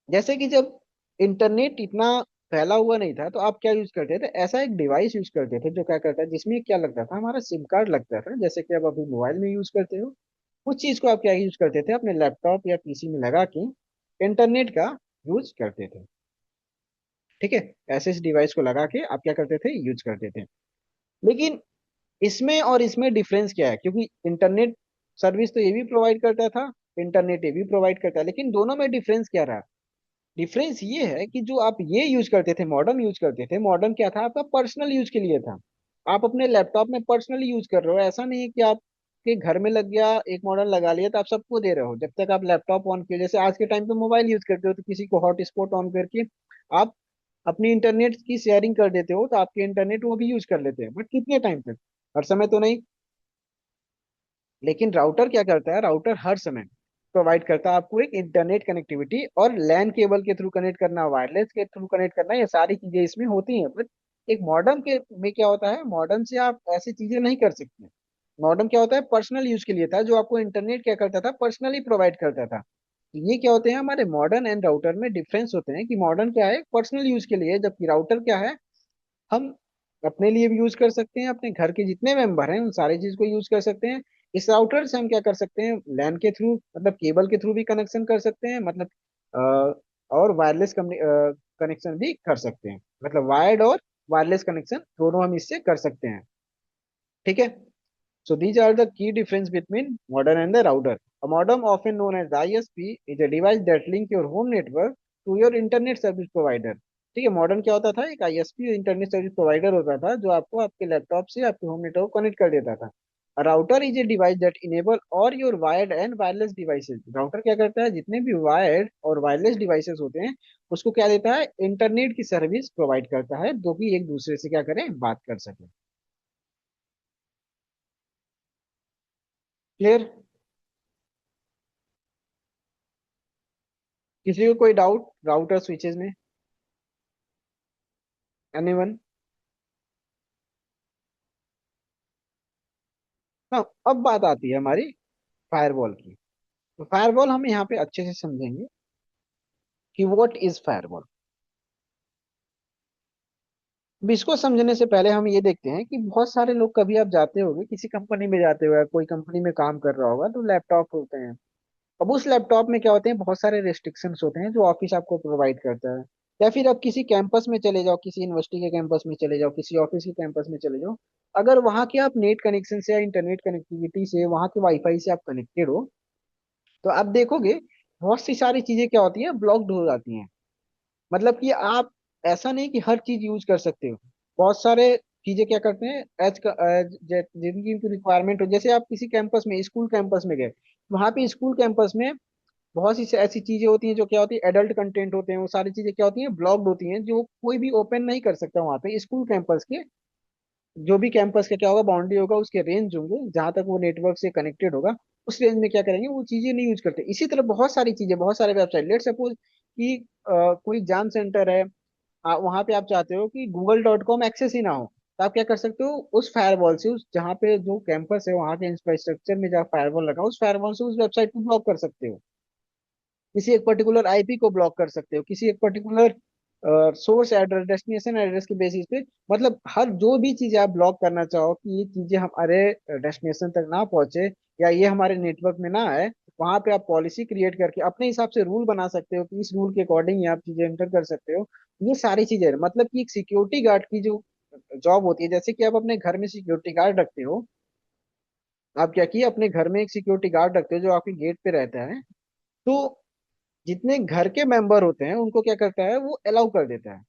जैसे कि जब इंटरनेट इतना फैला हुआ नहीं था, तो आप क्या यूज करते थे, ऐसा एक डिवाइस यूज करते थे जो क्या करता है, जिसमें क्या लगता था, हमारा सिम कार्ड लगता था, जैसे कि आप अभी मोबाइल में यूज करते हो, उस चीज को आप क्या यूज करते थे, अपने लैपटॉप या पीसी में लगा के इंटरनेट का यूज करते थे, ठीक है। ऐसे इस डिवाइस को लगा के आप क्या करते थे, यूज करते थे। लेकिन इसमें और इसमें डिफरेंस क्या है, क्योंकि इंटरनेट सर्विस तो ये भी प्रोवाइड करता था, इंटरनेट ये भी प्रोवाइड करता है, लेकिन दोनों में डिफरेंस क्या रहा, डिफरेंस ये है कि जो आप ये यूज करते थे, मॉडर्न यूज करते थे, मॉडर्न क्या था, आपका पर्सनल यूज के लिए था, आप अपने लैपटॉप में पर्सनली यूज कर रहे हो, ऐसा नहीं है कि आपके घर में लग गया एक मॉडल लगा लिया तो आप सबको दे रहे हो, जब तक आप लैपटॉप ऑन किए, जैसे आज के टाइम पे मोबाइल यूज करते हो तो किसी को हॉटस्पॉट ऑन करके आप अपनी इंटरनेट की शेयरिंग कर देते हो, तो आपके इंटरनेट वो भी यूज कर लेते हैं, बट कितने टाइम तक, हर समय तो नहीं। लेकिन राउटर क्या करता है, राउटर हर समय प्रोवाइड करता है आपको एक इंटरनेट कनेक्टिविटी, और लैन केबल के थ्रू कनेक्ट करना, वायरलेस के थ्रू कनेक्ट करना, ये सारी चीजें इसमें होती हैं, बट एक मॉडर्न के में क्या होता है, मॉडर्न से आप ऐसी चीजें नहीं कर सकते। मॉडर्न क्या होता है, पर्सनल यूज के लिए था, जो आपको इंटरनेट क्या करता था, पर्सनली प्रोवाइड करता था। तो ये क्या होते हैं, हमारे मॉडर्न एंड राउटर में डिफरेंस होते हैं, कि मॉडर्न क्या है, पर्सनल यूज के लिए, जबकि राउटर क्या है, हम अपने लिए भी यूज कर सकते हैं, अपने घर के जितने मेंबर हैं उन सारी चीज को यूज कर सकते हैं। इस राउटर से हम क्या कर सकते हैं, लैन के थ्रू, मतलब केबल के थ्रू भी कनेक्शन कर सकते हैं, मतलब और वायरलेस कनेक्शन भी कर सकते हैं, मतलब वायर्ड और वायरलेस कनेक्शन दोनों हम इससे कर सकते हैं, ठीक है। So these are the key difference between modem and the router. A modem, often known as ISP, is a device that link your home network to your internet service provider. ठीक है, मॉडर्न क्या होता था, एक ISP internet service provider होता था, जो आपको आपके लैपटॉप से आपके होम नेटवर्क को कनेक्ट कर देता था। Router is a device that enable और your wired and wireless devices. Router क्या करता है, जितने भी वायर्ड और वायरलेस डिवाइसेस होते हैं उसको क्या देता है, इंटरनेट की सर्विस प्रोवाइड करता है, जो कि एक दूसरे से क्या करें, बात कर सके। क्लियर। किसी को कोई डाउट राउटर स्विचेस में? एनीवन? हाँ, अब बात आती है हमारी फायरवॉल की। तो फायरवॉल हम यहाँ पे अच्छे से समझेंगे कि व्हाट इज फायरवॉल। अब इसको समझने से पहले हम ये देखते हैं कि बहुत सारे लोग, कभी आप जाते होंगे किसी कंपनी में, जाते हुए कोई कंपनी में काम कर रहा होगा तो लैपटॉप होते हैं। अब उस लैपटॉप में क्या होते हैं, बहुत सारे रेस्ट्रिक्शंस होते हैं जो ऑफिस आपको प्रोवाइड करता है। या फिर आप किसी कैंपस में चले जाओ, किसी यूनिवर्सिटी के कैंपस में चले जाओ, किसी ऑफिस के कैंपस में चले जाओ। अगर वहां के आप नेट कनेक्शन से या इंटरनेट कनेक्टिविटी से, वहां के वाईफाई से आप कनेक्टेड हो, तो आप देखोगे बहुत सी सारी चीजें क्या होती हैं, ब्लॉक्ड हो जाती हैं। मतलब कि आप, ऐसा नहीं कि हर चीज यूज कर सकते हो। बहुत सारे चीजें क्या करते हैं, जिनकी रिक्वायरमेंट हो, जैसे आप किसी कैंपस में, स्कूल कैंपस में गए, वहां पे स्कूल कैंपस में बहुत सी ऐसी चीजें होती हैं जो क्या होती है, एडल्ट कंटेंट होते हैं, वो सारी चीजें क्या होती हैं, ब्लॉक्ड होती हैं, जो कोई भी ओपन नहीं कर सकता वहां पे स्कूल कैंपस के। जो भी कैंपस का क्या होगा, बाउंड्री होगा, उसके रेंज होंगे, जहां तक वो नेटवर्क से कनेक्टेड होगा, उस रेंज में क्या करेंगे, वो चीजें नहीं यूज करते। इसी तरह बहुत सारी चीजें, बहुत सारे वेबसाइट, लेट सपोज कि कोई जान सेंटर है, वहां पे आप चाहते हो कि google.com एक्सेस ही ना हो, तो आप क्या कर सकते हो, उस फायरवॉल से, उस जहाँ पे जो कैंपस है वहां के इंफ्रास्ट्रक्चर में जहाँ फायरवॉल लगा, उस फायरवॉल से उस वेबसाइट को ब्लॉक कर सकते हो। किसी एक पर्टिकुलर आईपी को ब्लॉक कर सकते हो, किसी एक particular source address, destination address के बेसिस पे। मतलब हर जो भी चीजें आप ब्लॉक करना चाहो कि ये चीजें हमारे डेस्टिनेशन तक ना पहुंचे, या ये हमारे नेटवर्क में ना आए, वहां पे आप पॉलिसी क्रिएट करके अपने हिसाब से रूल बना सकते हो कि इस रूल के अकॉर्डिंग ही आप चीजें एंटर कर सकते हो। ये सारी चीजें, मतलब कि एक सिक्योरिटी गार्ड की जो जॉब होती है, जैसे कि आप अपने घर में सिक्योरिटी गार्ड रखते हो, आप क्या किए, अपने घर में एक सिक्योरिटी गार्ड रखते हो जो आपके गेट पे रहता है। तो जितने घर के मेंबर होते हैं उनको क्या करता है, वो अलाउ कर देता है,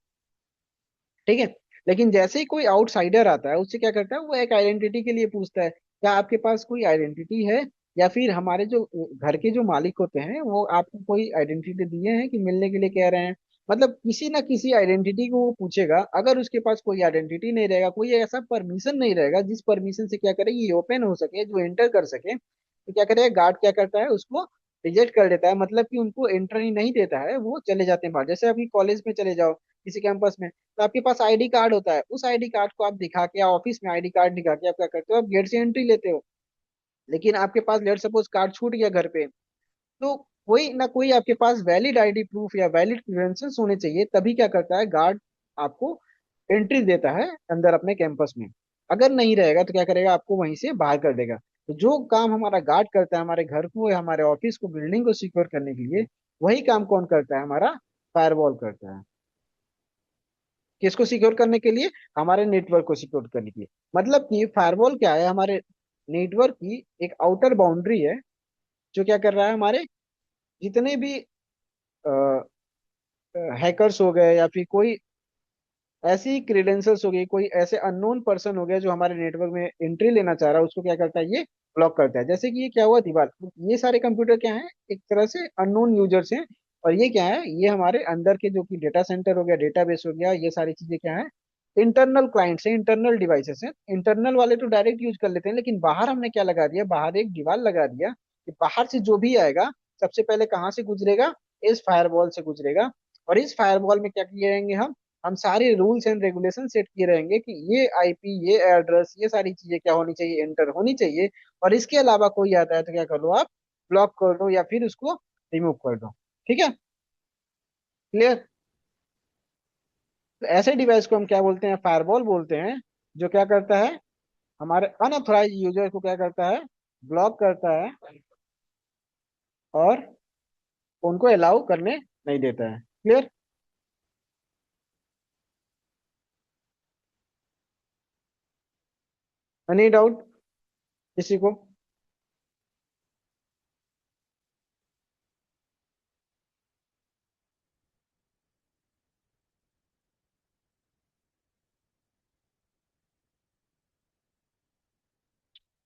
ठीक है। लेकिन जैसे ही कोई आउटसाइडर आता है, उससे क्या करता है, वो एक आइडेंटिटी के लिए पूछता है, क्या आपके पास कोई आइडेंटिटी है, या फिर हमारे जो घर के जो मालिक होते हैं वो आपको कोई आइडेंटिटी दिए हैं कि मिलने के लिए कह रहे हैं। मतलब किसी ना किसी आइडेंटिटी को वो पूछेगा। अगर उसके पास कोई आइडेंटिटी नहीं रहेगा, कोई ऐसा परमिशन नहीं रहेगा जिस परमिशन से क्या करे, ये ओपन हो सके, जो एंटर कर सके, तो क्या करेगा, गार्ड क्या करता है, उसको रिजेक्ट कर देता है। मतलब कि उनको एंटर ही नहीं देता है, वो चले जाते हैं बाहर। जैसे अभी कॉलेज में चले जाओ, किसी कैंपस में, तो आपके पास आईडी कार्ड होता है, उस आईडी कार्ड को आप दिखा के, या ऑफिस में आईडी कार्ड दिखा के आप क्या करते हो, आप गेट से एंट्री लेते हो। लेकिन आपके पास लेट सपोज कार्ड छूट गया घर पे, तो कोई ना कोई आपके पास वैलिड आईडी प्रूफ या वैलिड क्रेडेंशियल्स होने चाहिए, तभी क्या करता है, गार्ड आपको एंट्री देता है अंदर अपने कैंपस में। अगर नहीं रहेगा तो क्या करेगा, आपको वहीं से बाहर कर देगा। तो जो काम हमारा गार्ड करता है, हमारे घर को या हमारे ऑफिस को, बिल्डिंग को सिक्योर करने के लिए, वही काम कौन करता है, हमारा फायरवॉल करता है। किसको सिक्योर करने के लिए, हमारे नेटवर्क को सिक्योर करने के लिए। मतलब कि फायरवॉल क्या है, हमारे नेटवर्क की एक आउटर बाउंड्री है, जो क्या कर रहा है, हमारे जितने भी हैकर्स हो गए, या फिर कोई ऐसी क्रीडेंशियल्स हो गई, कोई ऐसे अननोन पर्सन हो गया जो हमारे नेटवर्क में एंट्री लेना चाह रहा है, उसको क्या करता है, ये ब्लॉक करता है। जैसे कि ये क्या हुआ, दीवार, ये सारे कंप्यूटर क्या है, एक तरह से अननोन यूजर्स हैं। और ये क्या है, ये हमारे अंदर के जो कि डेटा सेंटर हो गया, डेटाबेस हो गया, ये सारी चीजें क्या है, इंटरनल क्लाइंट्स हैं, इंटरनल डिवाइसेस हैं। इंटरनल वाले तो डायरेक्ट यूज कर लेते हैं, लेकिन बाहर हमने क्या लगा दिया, बाहर एक दीवार लगा दिया कि बाहर से जो भी आएगा, सबसे पहले कहाँ से गुजरेगा, इस फायरवॉल से गुजरेगा। और इस फायरवॉल में क्या किए रहेंगे, हम सारे रूल्स एंड रेगुलेशन सेट किए रहेंगे कि ये आईपी, ये एड्रेस, ये सारी चीजें क्या होनी चाहिए, एंटर होनी चाहिए। और इसके अलावा कोई आता है तो क्या कर लो, आप ब्लॉक कर दो या फिर उसको रिमूव कर दो। ठीक है, क्लियर। तो ऐसे डिवाइस को हम क्या बोलते हैं, फायरवॉल बोलते हैं, जो क्या करता है, हमारे अनऑथराइज यूजर को क्या करता है, ब्लॉक करता है, और उनको अलाउ करने नहीं देता है। क्लियर। एनी डाउट किसी को?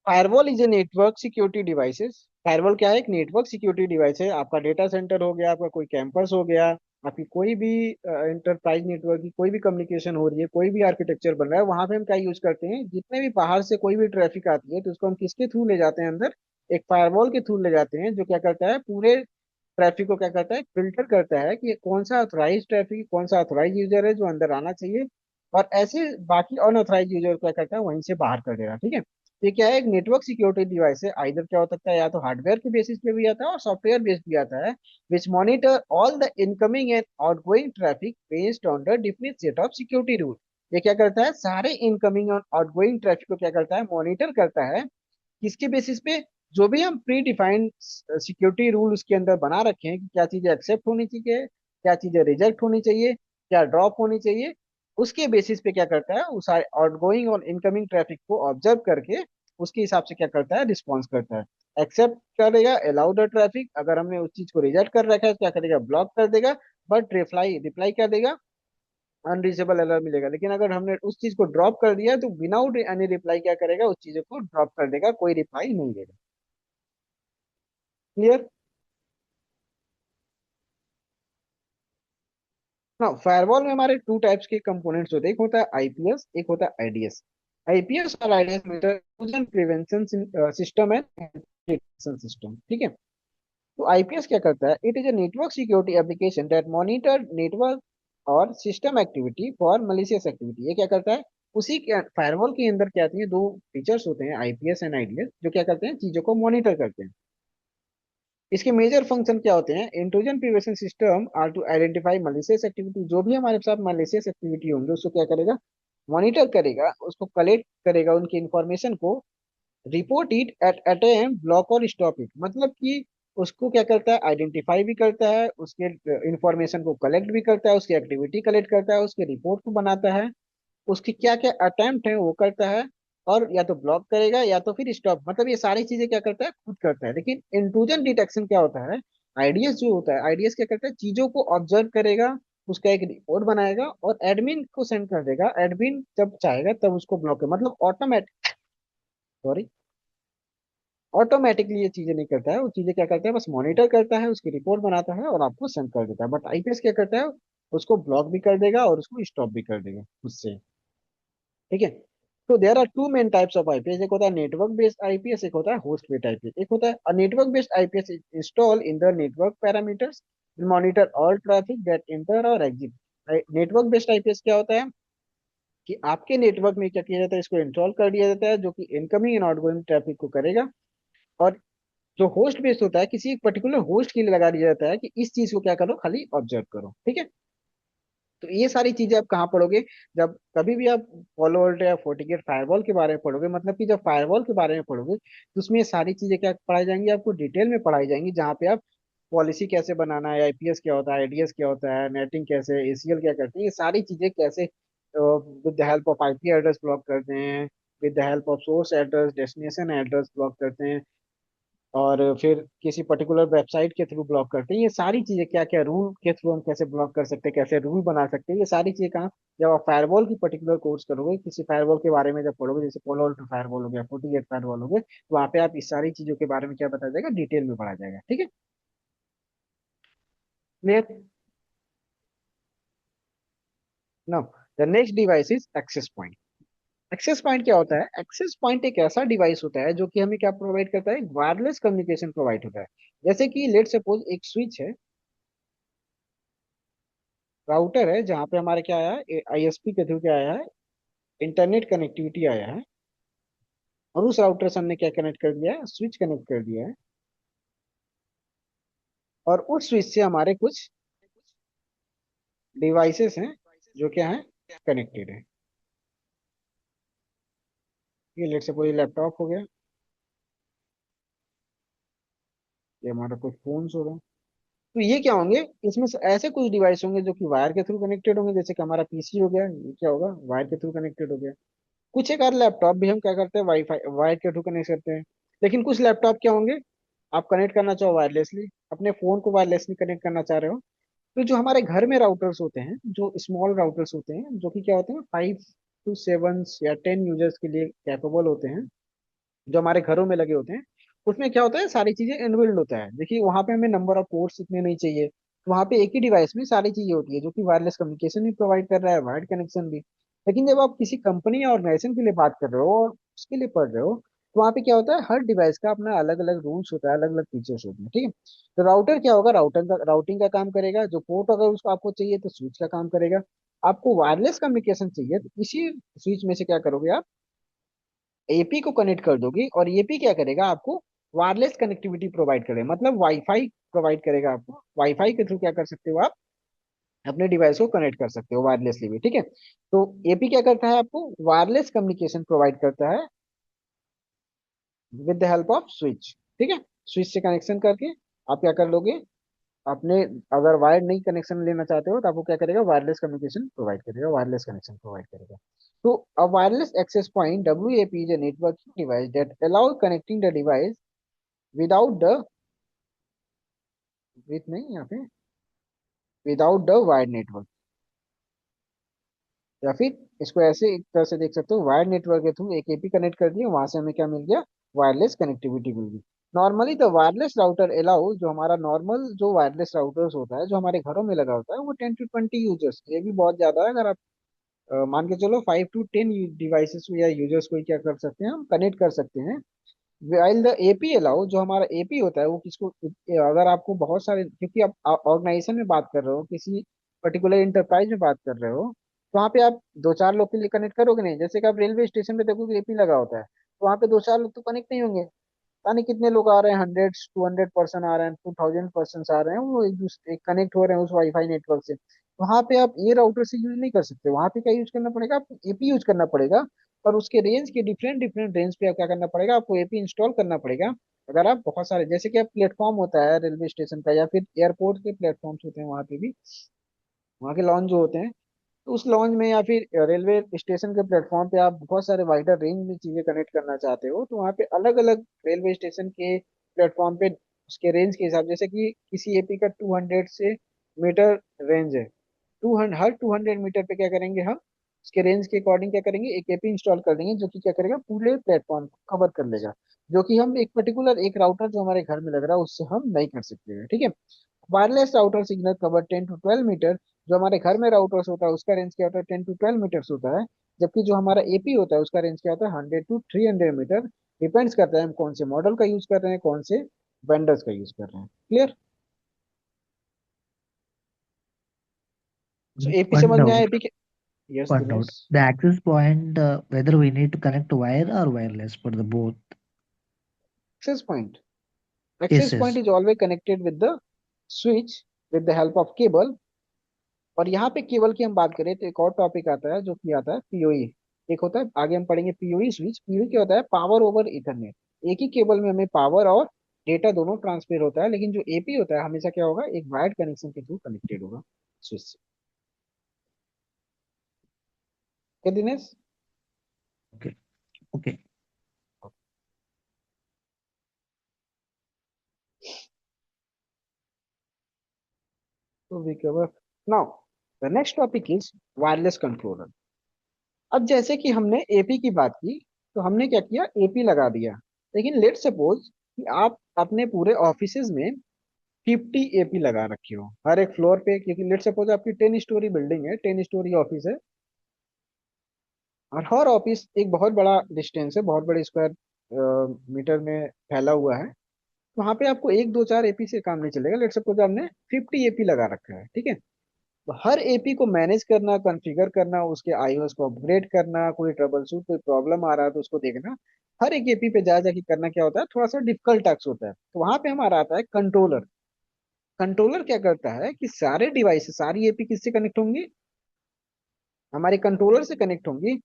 Firewall is a network security devices. Firewall क्या है, एक नेटवर्क सिक्योरिटी डिवाइस है। आपका डेटा सेंटर हो गया, आपका कोई कैंपस हो गया, आपकी कोई भी इंटरप्राइज नेटवर्क की कोई भी कम्युनिकेशन हो रही है, कोई भी आर्किटेक्चर बन रहा है, वहां पे हम क्या यूज करते हैं, जितने भी बाहर से कोई भी ट्रैफिक आती है, तो उसको हम किसके थ्रू ले जाते हैं अंदर, एक फायरवॉल के थ्रू ले जाते हैं, जो क्या करता है, पूरे ट्रैफिक को क्या करता है, फिल्टर करता है कि ये कौन सा ऑथराइज ट्रैफिक, कौन सा ऑथराइज यूजर है जो अंदर आना चाहिए, और ऐसे बाकी अनऑथराइज यूजर क्या करता है वहीं से बाहर कर देगा। ठीक है, ये क्या है, एक नेटवर्क सिक्योरिटी डिवाइस है। आइदर क्या हो सकता है, या तो हार्डवेयर के बेसिस पे भी आता है और सॉफ्टवेयर बेस्ड भी आता है, which monitor all the incoming and outgoing traffic based on the definite set of security rule. ये क्या करता है, सारे इनकमिंग और आउटगोइंग ट्रैफिक को क्या करता है, मॉनिटर करता है। किसके बेसिस पे, जो भी हम प्री डिफाइंड सिक्योरिटी रूल उसके अंदर बना रखे हैं कि क्या चीजें एक्सेप्ट होनी चाहिए, क्या चीजें रिजेक्ट होनी चाहिए, क्या ड्रॉप होनी चाहिए, उसके बेसिस पे क्या करता है, उस आउटगोइंग और इनकमिंग ट्रैफिक को ऑब्जर्व करके उसके हिसाब से क्या करता है, रिस्पॉन्स करता है। एक्सेप्ट करेगा, अलाउ द ट्रैफिक, अगर हमने उस चीज को रिजेक्ट कर रखा है तो क्या करेगा, ब्लॉक कर देगा, बट रिप्लाई रिप्लाई क्या देगा, अनरीचेबल एरर मिलेगा। लेकिन अगर हमने उस चीज को ड्रॉप कर दिया तो विदाउट एनी रिप्लाई क्या करेगा, उस चीज को ड्रॉप कर देगा, कोई रिप्लाई नहीं देगा। क्लियर। ना, फायरवॉल में हमारे टू टाइप्स के कंपोनेंट्स होते हैं, एक होता है आईपीएस, एक होता है आईडीएस। आईपीएस और आईडीएस में इंट्रूजन प्रिवेंशन सिस्टम है, डिटेक्शन सिस्टम। ठीक है, तो आईपीएस क्या करता है, it is a network security application that monitor network or system activity for malicious activity. ये क्या करता है, उसी के फायरवॉल के अंदर क्या आती है, दो फीचर्स होते हैं आईपीएस एंड आईडीएस, जो क्या करते हैं, चीजों को मॉनिटर करते हैं। इसके मेजर फंक्शन क्या होते हैं, intrusion prevention system are to identify malicious activity, जो भी हमारे साथ मलिशियस एक्टिविटी होंगे उसको क्या करेगा, मॉनिटर करेगा, उसको कलेक्ट करेगा, उनकी इंफॉर्मेशन को, report it at attempt block और स्टॉप इट। मतलब कि उसको क्या करता है, आइडेंटिफाई भी करता है, उसके इंफॉर्मेशन को कलेक्ट भी करता है, उसकी एक्टिविटी कलेक्ट करता है, उसके रिपोर्ट को बनाता है, उसकी क्या क्या अटेम्प्ट है वो करता है, और या तो ब्लॉक करेगा या तो फिर स्टॉप, मतलब ये सारी चीजें क्या करता है, खुद करता है। लेकिन इंट्रूजन डिटेक्शन क्या होता है, आईडीएस जो होता है, आईडीएस क्या करता है, चीजों को ऑब्जर्व करेगा, उसका एक रिपोर्ट बनाएगा और एडमिन को सेंड कर देगा, एडमिन जब चाहेगा तब उसको ब्लॉक कर, मतलब ऑटोमेटिक, सॉरी, ऑटोमेटिकली ये चीजें नहीं करता है, वो चीजें क्या करता है, बस मॉनिटर करता है, उसकी रिपोर्ट बनाता है और आपको सेंड कर देता है। बट आईपीएस क्या करता है, उसको ब्लॉक भी कर देगा और उसको स्टॉप भी कर देगा उससे। ठीक है, तो there are two main types of IPS, एक होता है नेटवर्क बेस्ड आईपीएस, एक होता है होस्ट बेस्ड आईपीएस। एक होता है network based IPS install in the network parameters, monitor all traffic that enter और एग्जिट। नेटवर्क बेस्ड आईपीएस क्या होता है कि आपके नेटवर्क में क्या किया जाता है, इसको इंस्टॉल कर दिया जाता है, जो कि इनकमिंग एंड आउटगोइंग ट्रैफिक को करेगा। और जो होस्ट बेस्ड होता है, किसी एक पर्टिकुलर होस्ट के लिए लगा दिया जाता है कि इस चीज को क्या करो, खाली ऑब्जर्व करो। ठीक है, तो ये सारी चीजें आप कहाँ पढ़ोगे, जब कभी भी आप फॉलो वोल्ट या फोर्टिगेट फायरवॉल के बारे में पढ़ोगे, मतलब कि जब फायरवॉल के बारे में पढ़ोगे तो उसमें ये सारी चीजें क्या पढ़ाई जाएंगी, आपको डिटेल में पढ़ाई जाएंगी, जहाँ पे आप पॉलिसी कैसे बनाना है, आईपीएस क्या होता है, आईडीएस क्या होता है, नेटिंग कैसे, एसीएल क्या करते हैं, ये सारी चीजें कैसे with the help of IP address block करते हैं, with the help of source address, destination address block करते हैं, और फिर किसी पर्टिकुलर वेबसाइट के थ्रू ब्लॉक करते हैं। ये सारी चीजें क्या क्या रूल के थ्रू हम कैसे ब्लॉक कर सकते हैं, कैसे रूल बना सकते हैं, ये सारी चीजें कहाँ, जब आप फायरवॉल की पर्टिकुलर कोर्स करोगे, किसी फायरवॉल के बारे में जब पढ़ोगे, जैसे पोलो फायरवॉल हो गया, फोर्टी फायरवॉल हो गया, तो वहाँ पे आप इस सारी चीजों के बारे में क्या बताया जाएगा, डिटेल में पढ़ा जाएगा। ठीक है, clear. Now the next device is access point. Access point क्या होता है, एक्सेस पॉइंट एक ऐसा डिवाइस होता है जो कि हमें क्या प्रोवाइड करता है, वायरलेस कम्युनिकेशन प्रोवाइड होता है। जैसे कि लेट सपोज एक स्विच है, राउटर है, जहाँ पे हमारे क्या आया है, आईएसपी के थ्रू क्या आया है, इंटरनेट कनेक्टिविटी आया है, और उस राउटर से हमने क्या कनेक्ट कर दिया है, स्विच कनेक्ट कर दिया है, और उस स्विच से हमारे कुछ डिवाइसेस हैं जो क्या है, कनेक्टेड है। ये लेट सपोज ये लैपटॉप हो गया, ये हमारा कुछ फोन्स हो गए। तो ये क्या होंगे, इसमें से ऐसे कुछ डिवाइस होंगे जो कि वायर के थ्रू कनेक्टेड होंगे, जैसे कि हमारा पीसी हो गया, ये क्या होगा, वायर के थ्रू कनेक्टेड हो गया। कुछ एक आध लैपटॉप भी हम क्या करते हैं, वाईफाई वायर के थ्रू कनेक्ट करते हैं। लेकिन कुछ लैपटॉप क्या होंगे, आप कनेक्ट करना चाहो वायरलेसली, अपने फोन को वायरलेसली कनेक्ट करना चाह रहे हो, तो जो हमारे घर में राउटर्स होते हैं, जो स्मॉल राउटर्स होते हैं, जो कि क्या होते हैं, 5 to 7 या 10 यूजर्स के लिए कैपेबल होते हैं, जो हमारे घरों में लगे होते हैं, उसमें क्या होता है, सारी चीजें इनबिल्ड होता है। देखिए वहां पे हमें नंबर ऑफ पोर्ट्स इतने नहीं चाहिए, तो वहां पे एक ही डिवाइस में सारी चीजें होती है, जो कि वायरलेस कम्युनिकेशन भी प्रोवाइड कर रहा है, वायर्ड कनेक्शन भी। लेकिन जब आप किसी कंपनी या ऑर्गेनाइजेशन के लिए बात कर रहे हो और उसके लिए पढ़ रहे हो, तो वहाँ पे क्या होता है, हर डिवाइस का अपना अलग अलग रूल्स होता है, अलग अलग फीचर्स होते हैं, ठीक है। तो राउटर क्या होगा, राउटिंग का काम करेगा। जो पोर्ट अगर उसको आपको चाहिए तो स्विच का काम करेगा। आपको वायरलेस कम्युनिकेशन चाहिए तो इसी स्विच में से क्या करोगे आप, एपी को कनेक्ट कर दोगे, और एपी क्या करेगा, आपको वायरलेस कनेक्टिविटी प्रोवाइड करेगा, मतलब वाईफाई प्रोवाइड करेगा आपको। वाईफाई के थ्रू क्या कर सकते हो आप, अपने डिवाइस को कनेक्ट कर सकते हो वायरलेसली भी, ठीक है। तो एपी क्या करता है, आपको वायरलेस कम्युनिकेशन प्रोवाइड करता है with the help off switch, ठीक है। स्विच से कनेक्शन करके आप क्या कर लोगे, अपने, अगर वायर्ड नहीं कनेक्शन लेना चाहते हो तो आपको क्या करेगा, वायरलेस कम्युनिकेशन प्रोवाइड करेगा, वायरलेस कनेक्शन प्रोवाइड करेगा। तो a wireless access point WAP is a networking device that allow connecting the device without the, with नहीं यहाँ पे, विदाउट द वायर्ड नेटवर्क, या फिर इसको ऐसे एक तरह से देख सकते हो, वायर्ड नेटवर्क के थ्रू एक एपी कनेक्ट कर दिया, वहां से हमें क्या मिल गया, वायरलेस कनेक्टिविटी मिल गई। Normally the wireless router allow, जो हमारा नॉर्मल जो वायरलेस राउटर्स होता है जो हमारे घरों में लगा होता है, वो 10 to 20 यूजर्स, ये भी बहुत ज्यादा है। अगर आप मान के चलो 5 to 10 डिवाइसेस या यूजर्स को ही क्या कर सकते हैं, हम कनेक्ट कर सकते हैं। वाइल द एपी अलाउ, जो हमारा एपी होता है वो किसको, अगर आपको बहुत सारे, क्योंकि आप ऑर्गेनाइजेशन में बात कर रहे हो, किसी पर्टिकुलर इंटरप्राइज में बात कर रहे हो, तो वहाँ पे आप दो चार लोग के लिए कनेक्ट करोगे नहीं। जैसे कि आप रेलवे स्टेशन पे देखोगे एपी लगा होता है, तो वहाँ पे दो चार लोग तो कनेक्ट नहीं होंगे। पता नहीं कितने लोग आ रहे हैं, 100 200 पर्सन आ रहे हैं, 2000 पर्सन आ रहे हैं, वो एक दूसरे कनेक्ट हो रहे हैं उस वाईफाई नेटवर्क से। वहां पे आप ये राउटर से यूज नहीं कर सकते, वहां पे क्या यूज करना पड़ेगा, आपको एपी यूज करना पड़ेगा। और उसके रेंज के डिफरेंट डिफरेंट रेंज पे आप क्या करना पड़ेगा, आपको एपी इंस्टॉल करना पड़ेगा। अगर आप बहुत सारे, जैसे कि आप प्लेटफॉर्म होता है रेलवे स्टेशन का, या फिर एयरपोर्ट के प्लेटफॉर्म्स होते हैं, वहां पे भी वहाँ के लॉन्च जो होते हैं, तो उस लॉन्च में या फिर रेलवे स्टेशन के प्लेटफॉर्म पे आप बहुत सारे वाइडर रेंज में चीजें कनेक्ट करना चाहते हो, तो वहाँ पे अलग अलग रेलवे स्टेशन के प्लेटफॉर्म पे उसके रेंज के हिसाब, जैसे कि किसी एपी का 200 से मीटर रेंज है, 200, हर 200 मीटर पे क्या करेंगे हम, उसके रेंज के अकॉर्डिंग क्या करेंगे, एक एपी इंस्टॉल कर देंगे, जो कि क्या करेगा, पूरे प्लेटफॉर्म को कवर कर लेगा। जो कि हम एक पर्टिकुलर एक राउटर जो हमारे घर में लग रहा है उससे हम नहीं कर सकते हैं, ठीक है। Wireless router signal cover 10 to 12 metre. जो हमारे घर में राउटर्स होता है उसका रेंज क्या होता है, 10 to 12 मीटर्स होता है। जबकि जो हमारा एपी होता है उसका रेंज क्या होता है, 100 to 300 मीटर। डिपेंड्स करता है हम कौन से मॉडल का यूज कर रहे हैं, कौन से वेंडर्स का यूज कर रहे हैं। क्लियर। सो एपी One समझ में आया, doubt, एपी के। Yes one doubt. Dinesh. The access point, whether we need to connect wire or wireless for the both. Access point, Yes, access point yes. Is always connected with the switch with the help of cable. और यहाँ पे cable की हम बात करें तो एक और टॉपिक आता है जो कि आता है पीओई। एक होता है, आगे हम पढ़ेंगे पीओई स्विच। पीओई क्या होता है, पावर ओवर इथरनेट। एक ही केबल में हमें पावर और डेटा दोनों ट्रांसफर होता है, लेकिन जो एपी होता है हमेशा क्या होगा, एक वायर्ड कनेक्शन के थ्रू कनेक्टेड होगा स्विच से। क्या दिनेश। Okay, okay. तो we cover now the next topic is wireless controller. अब जैसे कि हमने एपी की बात की, तो हमने क्या किया, एपी लगा दिया। लेकिन लेट सपोज कि आप अपने पूरे ऑफिसेज में 50 एपी लगा रखे हो हर एक फ्लोर पे, क्योंकि लेट सपोज आपकी 10 स्टोरी बिल्डिंग है, 10 स्टोरी ऑफिस है, और हर ऑफिस एक बहुत बड़ा डिस्टेंस है, बहुत बड़े स्क्वायर मीटर में फैला हुआ है। वहां पे आपको एक दो चार एपी से काम नहीं चलेगा। लेट सपोज आपने 50 एपी लगा रखा है, ठीक है। तो हर एपी को मैनेज करना, कॉन्फ़िगर करना, उसके आईओएस को अपग्रेड करना, कोई ट्रबल शूट, कोई प्रॉब्लम आ रहा है तो उसको देखना, हर एक एपी पे जा जाके करना क्या होता है, थोड़ा सा डिफिकल्ट टास्क होता है। तो वहां पे हमारा आता है कंट्रोलर। कंट्रोलर क्या करता है कि सारे डिवाइस, सारी एपी किससे कनेक्ट होंगी, हमारे कंट्रोलर से कनेक्ट होंगी।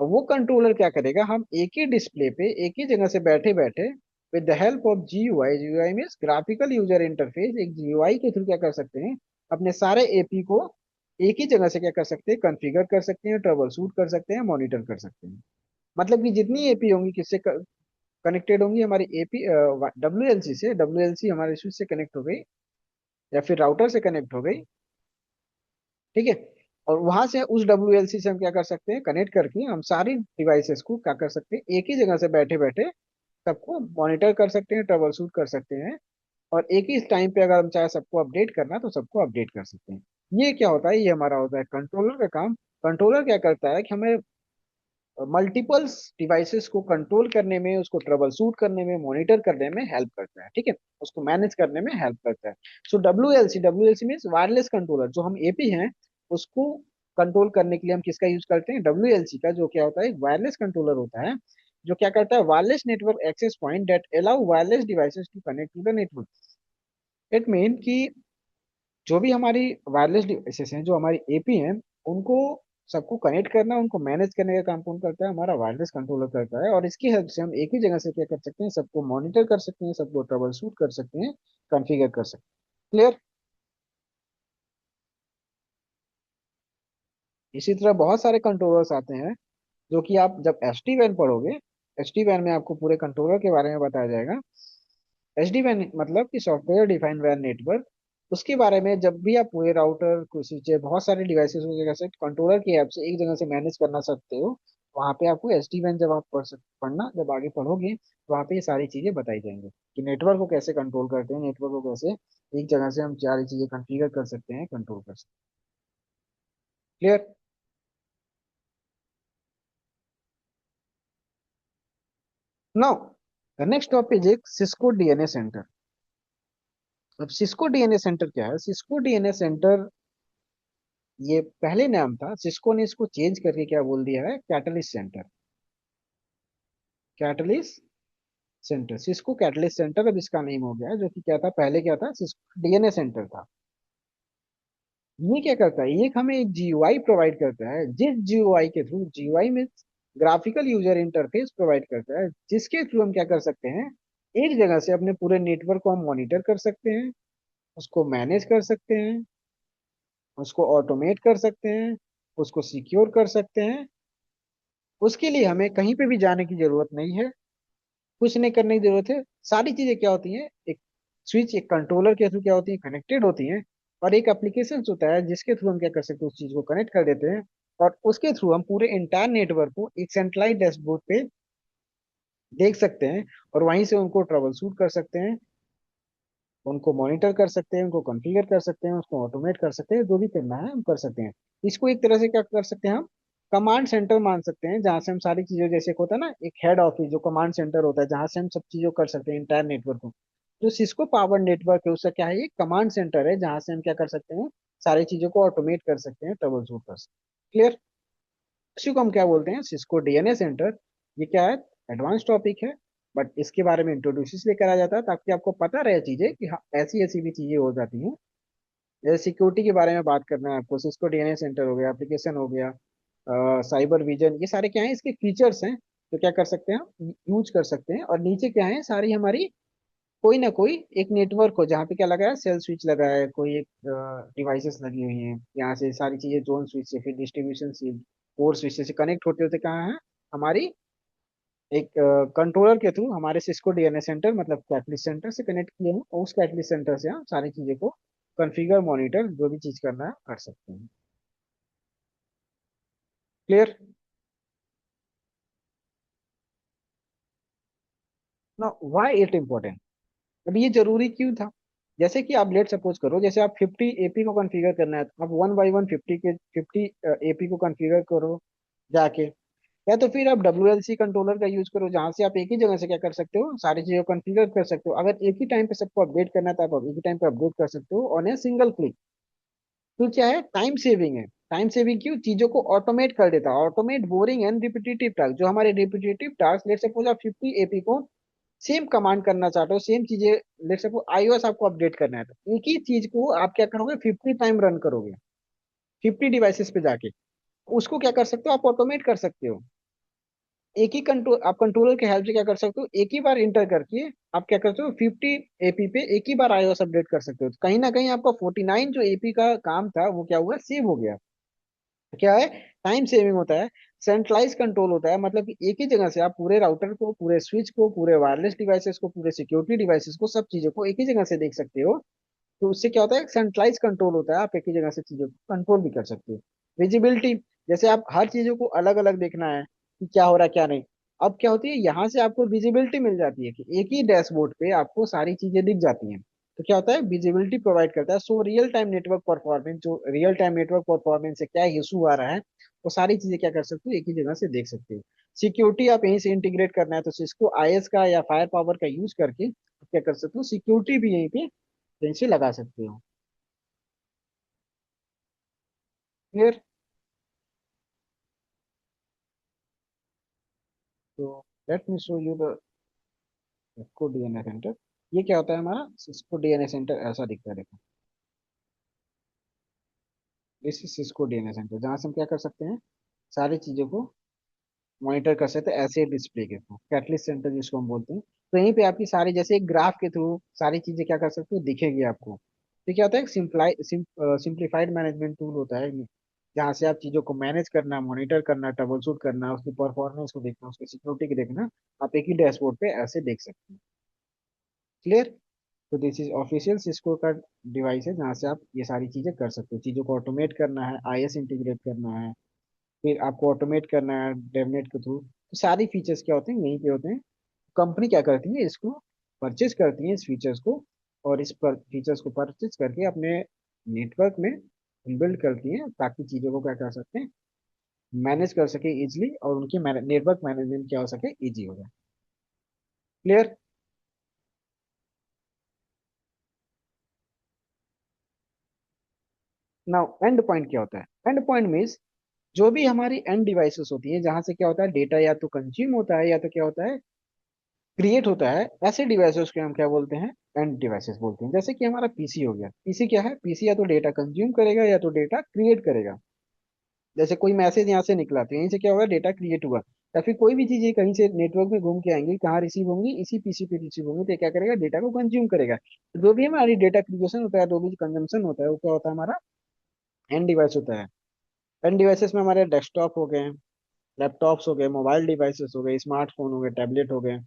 और वो कंट्रोलर क्या करेगा, हम एक ही डिस्प्ले पे एक ही जगह से बैठे बैठे with the help of GUI, GUI means graphical user interface, एक जीयूआई के थ्रू क्या कर सकते हैं, अपने सारे एपी को एक ही जगह से क्या कर सकते हैं, कॉन्फ़िगर कर सकते हैं, ट्रबल शूट कर सकते हैं, मॉनिटर कर सकते हैं। मतलब कि जितनी एपी होंगी किससे कनेक्टेड होंगी, हमारी एपी डब्ल्यूएलसी से, डब्ल्यूएलसी हमारे स्विच से कनेक्ट हो गई या फिर राउटर से कनेक्ट हो गई, ठीक है। और वहां से उस डब्ल्यूएलसी से हम क्या कर सकते हैं, कनेक्ट करके हम सारी डिवाइसेस को क्या कर सकते हैं, एक ही जगह से बैठे बैठे सबको मॉनिटर कर सकते हैं, ट्रबल शूट कर सकते हैं। और एक ही टाइम पे अगर हम चाहे सबको अपडेट करना तो सबको अपडेट कर सकते हैं। ये क्या होता है, ये हमारा होता है कंट्रोलर का काम। कंट्रोलर क्या करता है कि हमें मल्टीपल्स डिवाइसेस को कंट्रोल करने में, उसको ट्रबल शूट करने में, मॉनिटर करने में हेल्प करता है, ठीक है, उसको मैनेज करने में हेल्प करता है। So W L C means wireless controller. जो हम एपी हैं उसको कंट्रोल करने के लिए हम किसका यूज करते हैं, डब्ल्यू एल सी का, जो क्या होता है, एक वायरलेस कंट्रोलर होता है, जो क्या करता है, wireless network access point that allow wireless devices to connect to the network. It mean कि जो भी हमारी वायरलेस डिवाइसेस हैं, जो हमारी एपी हैं, उनको सबको कनेक्ट करना, उनको मैनेज करने का काम कौन करता है, हमारा वायरलेस कंट्रोलर करता है। और इसकी हेल्प से हम एक ही जगह से क्या कर सकते हैं, सबको मॉनिटर कर सकते हैं, सबको ट्रबल शूट कर सकते हैं, कॉन्फ़िगर कर सकते हैं। क्लियर। इसी तरह बहुत सारे कंट्रोलर्स आते हैं, जो कि आप जब एच टी वैन पढ़ोगे, एच टी वैन में आपको पूरे कंट्रोलर के बारे में बताया जाएगा। एच डी वैन मतलब कि सॉफ्टवेयर डिफाइंड वैन नेटवर्क। उसके बारे में जब भी आप पूरे राउटर को स्विच बहुत सारे डिवाइसेस हो जगह से कंट्रोलर की ऐप से एक जगह से मैनेज करना सकते हो, वहां पे आपको एच डी वैन जब आप पढ़ना जब आगे पढ़ोगे तो वहां पे ये सारी चीजें बताई जाएंगी कि नेटवर्क को कैसे कंट्रोल करते हैं, नेटवर्क को कैसे एक जगह से हम सारी चीजें कॉन्फ़िगर कर सकते हैं, कंट्रोल कर सकते हैं। Clear. Now the next topic is Cisco DNA centre. अब सिस्को डीएनए सेंटर क्या है, सिस्को डीएनए सेंटर ये पहले नाम था, सिस्को ने इसको चेंज करके क्या बोल दिया है, catalyst centre. Catalyst centre, Cisco catalyst centre अब इसका नेम हो गया है, जो कि क्या था, पहले क्या था, सिस्को डीएनए सेंटर था। ये क्या करता है, ये हमें एक जीयूआई प्रोवाइड करता है, जिस जीयूआई के थ्रू, जीयूआई में ग्राफिकल यूजर इंटरफेस प्रोवाइड करता है, जिसके थ्रू हम क्या कर सकते हैं, एक जगह से अपने पूरे नेटवर्क को हम मॉनिटर कर सकते हैं, उसको मैनेज कर सकते हैं, उसको ऑटोमेट कर सकते हैं, उसको सिक्योर कर सकते हैं। उसके लिए हमें कहीं पे भी जाने की जरूरत नहीं है, कुछ नहीं करने की जरूरत है। सारी चीजें क्या होती हैं, एक स्विच, एक कंट्रोलर के थ्रू क्या होती है, कनेक्टेड होती हैं। और एक एप्लीकेशन होता है जिसके थ्रू हम क्या कर सकते हैं, उस चीज को कनेक्ट कर देते हैं, और उसके थ्रू हम पूरे इंटायर नेटवर्क को एक सेंट्रलाइज डैशबोर्ड पे देख सकते हैं, और वहीं से उनको ट्रबल शूट कर सकते हैं, उनको मॉनिटर कर सकते हैं, उनको कॉन्फ़िगर कर सकते हैं, उसको ऑटोमेट कर सकते हैं, जो भी करना है हम कर सकते हैं। इसको एक तरह से क्या कर सकते हैं, हम कमांड सेंटर मान सकते हैं, जहां से हम सारी चीजों, जैसे एक होता है ना एक हेड ऑफिस, जो कमांड सेंटर होता है, जहां से हम सब चीजों कर सकते हैं इंटायर नेटवर्क को। जो सिस्को पावर नेटवर्क है उसका क्या है, ये कमांड सेंटर है, जहां से हम क्या कर सकते हैं, सारी चीजों को ऑटोमेट कर सकते हैं, ट्रबल शूट कर सकते हैं। क्लियर। इसी को हम क्या बोलते हैं, सिस्को डीएनए सेंटर। ये क्या है, एडवांस टॉपिक है, बट इसके बारे में इंट्रोड्यूस इसलिए करा जाता है ताकि आपको पता रहे चीजें कि हाँ ऐसी ऐसी भी चीजें हो जाती हैं। जैसे सिक्योरिटी के बारे में बात करना है आपको, सिस्को डीएनए सेंटर हो गया, एप्लीकेशन हो गया, साइबर विजन, ये सारे क्या है, इसके फीचर्स हैं, तो क्या कर सकते हैं हम यूज कर सकते हैं। और नीचे क्या है, सारी हमारी कोई ना कोई एक नेटवर्क हो, जहाँ पे क्या लगा है, सेल स्विच लगा है, कोई एक डिवाइसेस लगी हुई हैं, यहाँ से सारी चीजें जोन स्विच से फिर डिस्ट्रीब्यूशन से कोर स्विच से कनेक्ट होते होते कहाँ है, हमारी एक कंट्रोलर के थ्रू हमारे सिस्को डीएनए सेंटर मतलब कैटलिस्ट सेंटर से कनेक्ट किए हैं, और उस कैटलिस्ट सेंटर से हम सारी चीजें को कॉन्फ़िगर, मॉनिटर, जो भी चीज करना है कर सकते हैं। क्लियर। ना व्हाई इट इम्पोर्टेंट, अब ये जरूरी क्यों था। जैसे कि आप लेट सपोज करो, जैसे आप 50 एपी को कॉन्फ़िगर करना है, तो आप वन बाई वन 50 एपी को कॉन्फ़िगर करो जाके, या तो फिर आप डब्ल्यू एल सी कंट्रोलर का यूज करो, जहां से आप एक ही जगह से क्या कर सकते हो, सारी चीजों को कॉन्फ़िगर कर सकते हो। अगर एक ही टाइम पे सबको अपडेट करना है तो आप एक ही टाइम पे अपडेट कर सकते हो ऑन ए सिंगल क्लिक। तो क्या है, टाइम सेविंग है। टाइम सेविंग क्यों, चीजों को ऑटोमेट कर देता है, automate boring and repetitive task. जो हमारे रिपीटेटिव टास्क, लेट सपोज आप 50 एपी को सेम कमांड करना चाहते हो, सेम चीजें, लेट सपोज आईओएस आपको अपडेट करना है, तो एक ही चीज को आप क्या करोगे, 50 टाइम रन करोगे, 50 डिवाइसेस पे जाके। उसको क्या कर सकते हो, आप ऑटोमेट कर सकते हो। एक ही कंट्रोल, आप कंट्रोलर के हेल्प से क्या कर सकते हो, एक ही बार इंटर करके आप क्या करते हो, 50 एपी पे एक ही बार आईओएस अपडेट कर सकते हो। तो कहीं ना कहीं आपका 49 जो एपी का काम था वो क्या हुआ, सेव हो गया। क्या है, टाइम सेविंग होता है, सेंट्रलाइज कंट्रोल होता है, मतलब कि एक ही जगह से आप पूरे राउटर को, पूरे स्विच को, पूरे वायरलेस डिवाइसेस को, पूरे सिक्योरिटी डिवाइसेस को, सब चीजों को एक ही जगह से देख सकते हो। तो उससे क्या होता है, सेंट्रलाइज कंट्रोल होता है, आप एक ही जगह से चीजों को कंट्रोल भी कर सकते हो। विजिबिलिटी, जैसे आप हर चीजों को अलग अलग देखना है कि क्या हो रहा है क्या नहीं, अब क्या होती है, यहाँ से आपको विजिबिलिटी मिल जाती है कि एक ही डैशबोर्ड पे आपको सारी चीजें दिख जाती हैं। तो क्या होता है, विजिबिलिटी प्रोवाइड करता है। So real time network performance, जो रियल टाइम नेटवर्क परफॉर्मेंस से क्या इशू आ रहा है, वो सारी चीजें क्या कर सकते हो, एक ही जगह से देख सकते हो। सिक्योरिटी आप यहीं से इंटीग्रेट करना है तो सिस्को आईएस का या फायर पावर का यूज करके आप क्या कर सकते हो, सिक्योरिटी भी यहीं पे यहीं से लगा सकते हो। क्लियर? तो let me show you the Cisco DNA centre. ये क्या होता है, हमारा सिस्को डीएनए सेंटर ऐसा दिखता है, देखो। This is Cisco DNA centre, जहाँ से हम क्या कर सकते हैं, सारी चीजों को मॉनिटर कर सकते हैं ऐसे डिस्प्ले के थ्रू, कैटलिस्ट सेंटर जिसको हम बोलते हैं। तो यहीं पे आपकी सारी, जैसे एक ग्राफ के थ्रू सारी चीजें क्या कर सकते हो, दिखेगी आपको। तो क्या होता है, सिंप्लीफाइड मैनेजमेंट टूल होता है ये, जहाँ से आप चीजों को मैनेज करना, मॉनिटर करना, ट्रबल शूट करना, उसकी परफॉर्मेंस को देखना, उसकी सिक्योरिटी को देखना, आप एक ही डैशबोर्ड पे ऐसे देख सकते हैं। क्लियर? तो दिस इज ऑफिशियल सिस्को का डिवाइस है, जहाँ से आप ये सारी चीजें कर सकते हो। चीजों को ऑटोमेट करना है, आईएस इंटीग्रेट करना है, फिर आपको ऑटोमेट करना है डेवनेट के थ्रू, तो सारी फीचर्स क्या होते हैं, यहीं पे होते हैं। कंपनी क्या करती है, इसको परचेज करती है इस फीचर्स को, और इस पर फीचर्स को परचेज करके अपने नेटवर्क में बिल्ड करती है, ताकि चीजों को क्या कर सकते हैं, मैनेज कर सके इजिली, और उनकी नेटवर्क मैनेजमेंट क्या हो सके, इजी हो जाए। क्लियर? नाउ एंड पॉइंट क्या होता है? एंड पॉइंट मीन्स जो भी हमारी एंड डिवाइसेस होती है, जहां से क्या होता है, डेटा या तो कंज्यूम होता है या तो क्या होता है, क्रिएट होता है, ऐसे डिवाइसेस को हम क्या बोलते हैं, एंड डिवाइसेस बोलते हैं। जैसे कि हमारा पीसी हो गया, पीसी क्या है, पीसी या तो डेटा कंज्यूम करेगा या तो डेटा क्रिएट करेगा। जैसे कोई मैसेज यहाँ से निकला तो यहीं से क्या होगा, डेटा क्रिएट हुआ। या फिर कोई भी चीजें कहीं से नेटवर्क में घूम के आएंगी, कहाँ रिसीव होंगी, इसी पीसी पे रिसीव होंगी, तो ये क्या करेगा, डेटा को कंज्यूम करेगा। तो जो भी हमारी डेटा क्रिएशन होता है, जो भी कंजम्पशन होता है, वो क्या होता है, हमारा एंड डिवाइस होता है। एंड डिवाइसेस में हमारे डेस्कटॉप हो गए, लैपटॉप्स हो गए, मोबाइल डिवाइसेस हो गए, स्मार्टफोन हो गए, टैबलेट हो गए,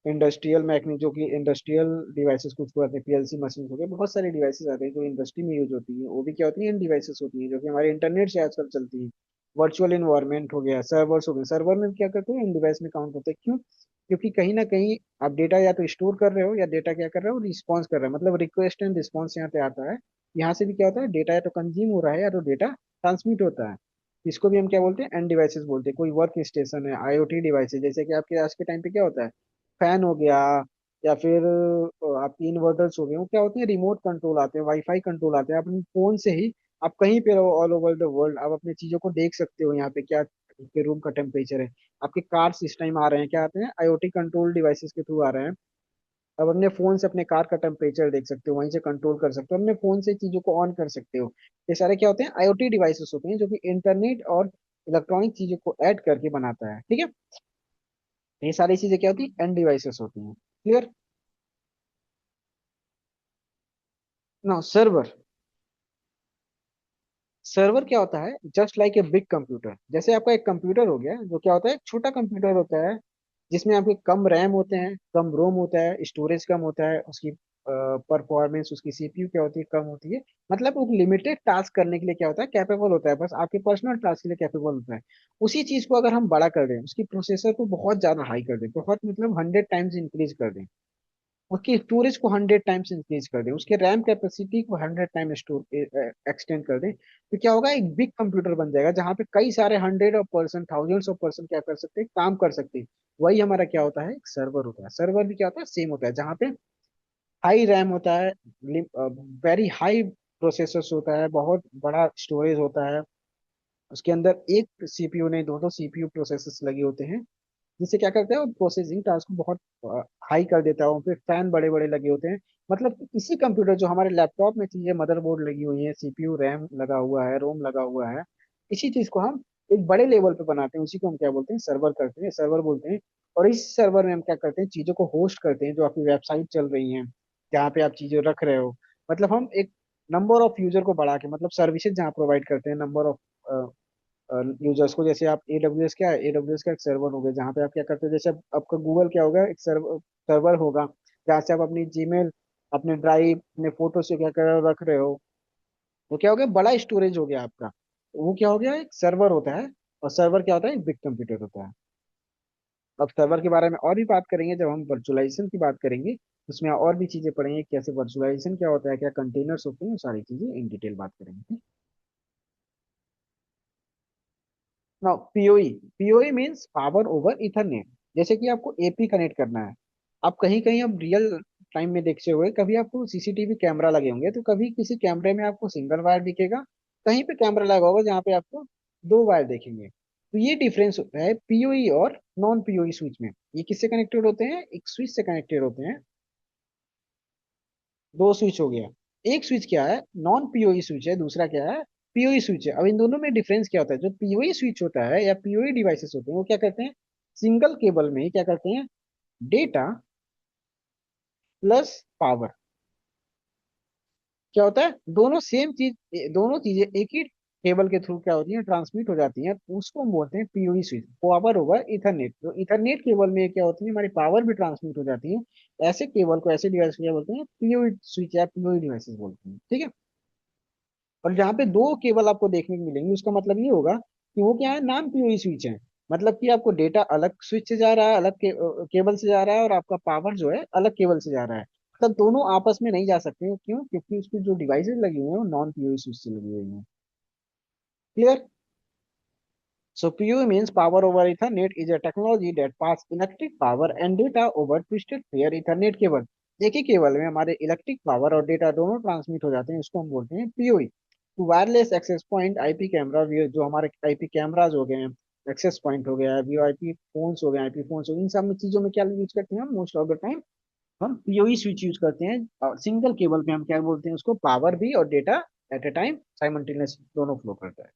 इंडस्ट्रियल मैकेनिक जो कि इंडस्ट्रियल डिवाइसेस कुछ को आते हैं, पीएलसी मशीन हो गए, बहुत सारी डिवाइसेस आते हैं जो इंडस्ट्री में यूज होती है, वो भी क्या होती है, इन डिवाइसेस होती हैं, जो कि हमारे इंटरनेट से आजकल चलती है। वर्चुअल इन्वायरमेंट हो गया, सर्वर्स हो गए, सर्वर में क्या करते हैं, इन डिवाइस में काउंट होते हैं। क्यों? क्योंकि कहीं ना कहीं आप डेटा या तो स्टोर कर रहे हो, या डेटा क्या कर रहे हो, रिस्पॉन्स कर रहे हो, मतलब रिक्वेस्ट एंड रिस्पॉन्स यहाँ पे आता है। यहाँ से भी क्या होता है, डेटा या तो कंज्यूम हो रहा है या तो डेटा ट्रांसमिट होता है। इसको भी हम क्या बोलते हैं, एंड डिवाइसेस बोलते हैं। कोई वर्क स्टेशन है, आईओटी डिवाइस है, जैसे कि आपके आज के टाइम पे क्या होता है, फैन हो गया, या फिर आपकी इन्वर्टर्स हो गए, वो क्या होते हैं, रिमोट कंट्रोल आते हैं, वाईफाई कंट्रोल आते हैं। अपने फोन से ही आप कहीं पे रहो ऑल ओवर द वर्ल्ड, आप अपने चीजों को देख सकते हो, यहाँ पे क्या आपके रूम का टेम्परेचर है। आपके कार्स इस टाइम आ रहे हैं, क्या आते हैं, आईओटी कंट्रोल डिवाइसेस के थ्रू आ रहे हैं। अब अपने फोन से अपने कार का टेम्परेचर देख सकते हो, वहीं से कंट्रोल कर सकते हो, अपने फोन से चीजों को ऑन कर सकते हो। ये सारे क्या होते हैं, आईओटी डिवाइसेस होते हैं, जो कि इंटरनेट और इलेक्ट्रॉनिक चीजों को ऐड करके बनाता है। ठीक है? ये सारी चीजें क्या होती है, एंड डिवाइसेस होती हैं। क्लियर? Now server. सर्वर क्या होता है, just like a big computer. जैसे आपका एक कंप्यूटर हो गया, जो क्या होता है, एक छोटा कंप्यूटर होता है, जिसमें आपके कम रैम होते हैं, कम रोम होता है, स्टोरेज कम होता है, उसकी परफॉर्मेंस, उसकी सीपीयू क्या होती है, कम होती है। मतलब वो लिमिटेड टास्क करने के लिए क्या होता है, कैपेबल होता है, बस आपके पर्सनल टास्क के लिए कैपेबल होता है। उसी चीज को अगर हम बड़ा कर दें, उसकी प्रोसेसर को बहुत ज्यादा हाई कर दें, बहुत मतलब 100 टाइम्स इंक्रीज कर दें, उसकी स्टोरेज को 100 टाइम्स इंक्रीज कर दें, उसके रैम कैपेसिटी को 100 टाइम स्टोर एक्सटेंड कर दें, तो क्या होगा, एक बिग कंप्यूटर बन जाएगा, जहाँ पे कई सारे hundred of person, thousands of person क्या कर सकते हैं, काम कर सकते हैं। वही हमारा क्या होता है, एक सर्वर होता है। सर्वर भी क्या होता है, सेम होता है, जहाँ पे हाई रैम होता है, वेरी हाई प्रोसेसर्स होता है, बहुत बड़ा स्टोरेज होता है, उसके अंदर एक सीपीयू नहीं, दो दो सीपीयू प्रोसेसर्स लगे होते हैं, जिससे क्या करता है, वो प्रोसेसिंग टास्क को बहुत हाई कर देता है। वहाँ पे फैन बड़े बड़े लगे होते हैं। मतलब इसी कंप्यूटर, जो हमारे लैपटॉप में चीजें मदरबोर्ड लगी हुई है, सीपीयू रैम लगा हुआ है, रोम लगा हुआ है, इसी चीज को हम एक बड़े लेवल पे बनाते हैं, उसी को हम क्या बोलते हैं, सर्वर करते हैं, सर्वर बोलते हैं। और इस सर्वर में हम क्या करते हैं, चीजों को होस्ट करते हैं, जो आपकी वेबसाइट चल रही है, जहाँ पे आप चीजें रख रहे हो। मतलब हम एक नंबर ऑफ यूजर को बढ़ा के, मतलब सर्विसेज जहाँ प्रोवाइड करते हैं नंबर ऑफ यूजर्स को। जैसे आप एडब्ल्यूएस, क्या है, एडब्ल्यूएस का एक सर्वर हो गया, जहाँ पे आप क्या करते हैं, जैसे आपका गूगल क्या होगा, एक सर्वर सर्वर होगा, जहाँ से आप अपनी जीमेल, अपने ड्राइव, अपने फोटो से क्या कर रहे हो, रख रहे हो। वो क्या हो गया, बड़ा स्टोरेज हो गया आपका, वो क्या हो गया, एक सर्वर होता है। और सर्वर क्या होता है, एक बिग कंप्यूटर होता है। अब सर्वर के बारे में और भी बात करेंगे जब हम वर्चुअलाइजेशन की बात करेंगे, उसमें और भी चीजें पढ़ेंगे, कैसे वर्चुअलाइजेशन क्या होता है, क्या कंटेनर्स होते हैं, वो सारी चीजें इन डिटेल बात करेंगे। Now PoE, PoE means power over Ethernet. जैसे कि आपको एपी कनेक्ट करना है, आप कहीं कहीं अब रियल टाइम में देखते हुए, कभी आपको सीसीटीवी कैमरा लगे होंगे तो कभी किसी कैमरे में आपको सिंगल वायर दिखेगा, कहीं पे कैमरा लगा होगा जहाँ पे आपको दो वायर देखेंगे। तो ये डिफरेंस होता है पीओई और नॉन पीओई स्विच में। ये किससे कनेक्टेड होते हैं, एक स्विच से कनेक्टेड होते हैं। दो स्विच हो गया, एक स्विच क्या है, नॉन पीओई स्विच है, दूसरा क्या है, पीओई स्विच है। अब इन दोनों में डिफरेंस क्या होता है, जो पीओई स्विच होता है या पीओई डिवाइसेस होते हैं वो क्या करते हैं, सिंगल केबल में ही क्या करते हैं, डेटा प्लस पावर, क्या होता है, दोनों सेम चीज, दोनों चीजें एक ही केबल के थ्रू क्या होती है, ट्रांसमिट हो जाती हैं, उसको हम बोलते हैं PoE switch, power over Ethernet. तो इथरनेट केबल में क्या होती है, हमारी पावर भी ट्रांसमिट हो जाती है। ऐसे केबल को, ऐसे डिवाइस को क्या बोलते हैं, पीओई स्विच या पीओई डिवाइसेस बोलते हैं, ठीक है। और जहाँ पे दो केबल आपको देखने को मिलेंगे, उसका मतलब ये होगा कि वो क्या है, नॉन पीओई स्विच है। मतलब कि आपको डेटा अलग स्विच से जा रहा है, अलग केबल से जा रहा है, और आपका पावर जो है अलग केबल से जा रहा है। मतलब दोनों आपस में नहीं जा सकते, क्यों, क्योंकि उसकी जो डिवाइसेस लगी हुई है वो नॉन पीओई स्विच से लगी हुई है। Clear. So PoE means power over Ethernet is a technology that pass electric power and data over twisted pair Ethernet cable। एक ही केबल में हमारे इलेक्ट्रिक पावर और डेटा दोनों ट्रांसमिट हो जाते हैं, इसको हम बोलते हैं पीओई। तो wireless access point IP camera, जो हमारे आईपी कैमराज हो गए हैं, एक्सेस पॉइंट हो गया, वीओआईपी फोन्स हो गए, आईपी फोन्स हो गए, इन सब में चीजों में क्या यूज करते हैं हम, मोस्ट ऑफ द टाइम हम पीओई स्विच यूज करते हैं। और सिंगल केबल पे हम क्या बोलते हैं उसको, पावर भी और डेटा एट ए टाइम साइमल्टेनियस दोनों फ्लो करता है।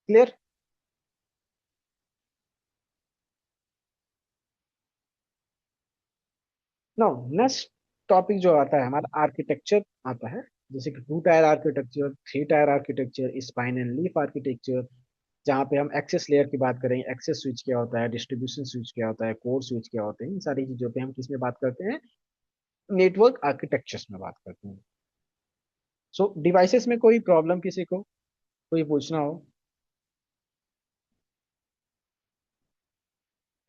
क्लियर। नाउ नेक्स्ट टॉपिक जो आता है हमारा, आर्किटेक्चर आता है। जैसे कि two tier architecture, three tier architecture, spine and leaf architecture. जहाँ पे हम एक्सेस लेयर की बात करेंगे, एक्सेस स्विच क्या होता है, डिस्ट्रीब्यूशन स्विच क्या होता है, कोर स्विच क्या होते हैं, इन सारी चीजों पे हम किस में बात करते हैं, नेटवर्क आर्किटेक्चर्स में बात करते हैं। सो डिवाइसेस में कोई प्रॉब्लम किसी को, कोई पूछना हो,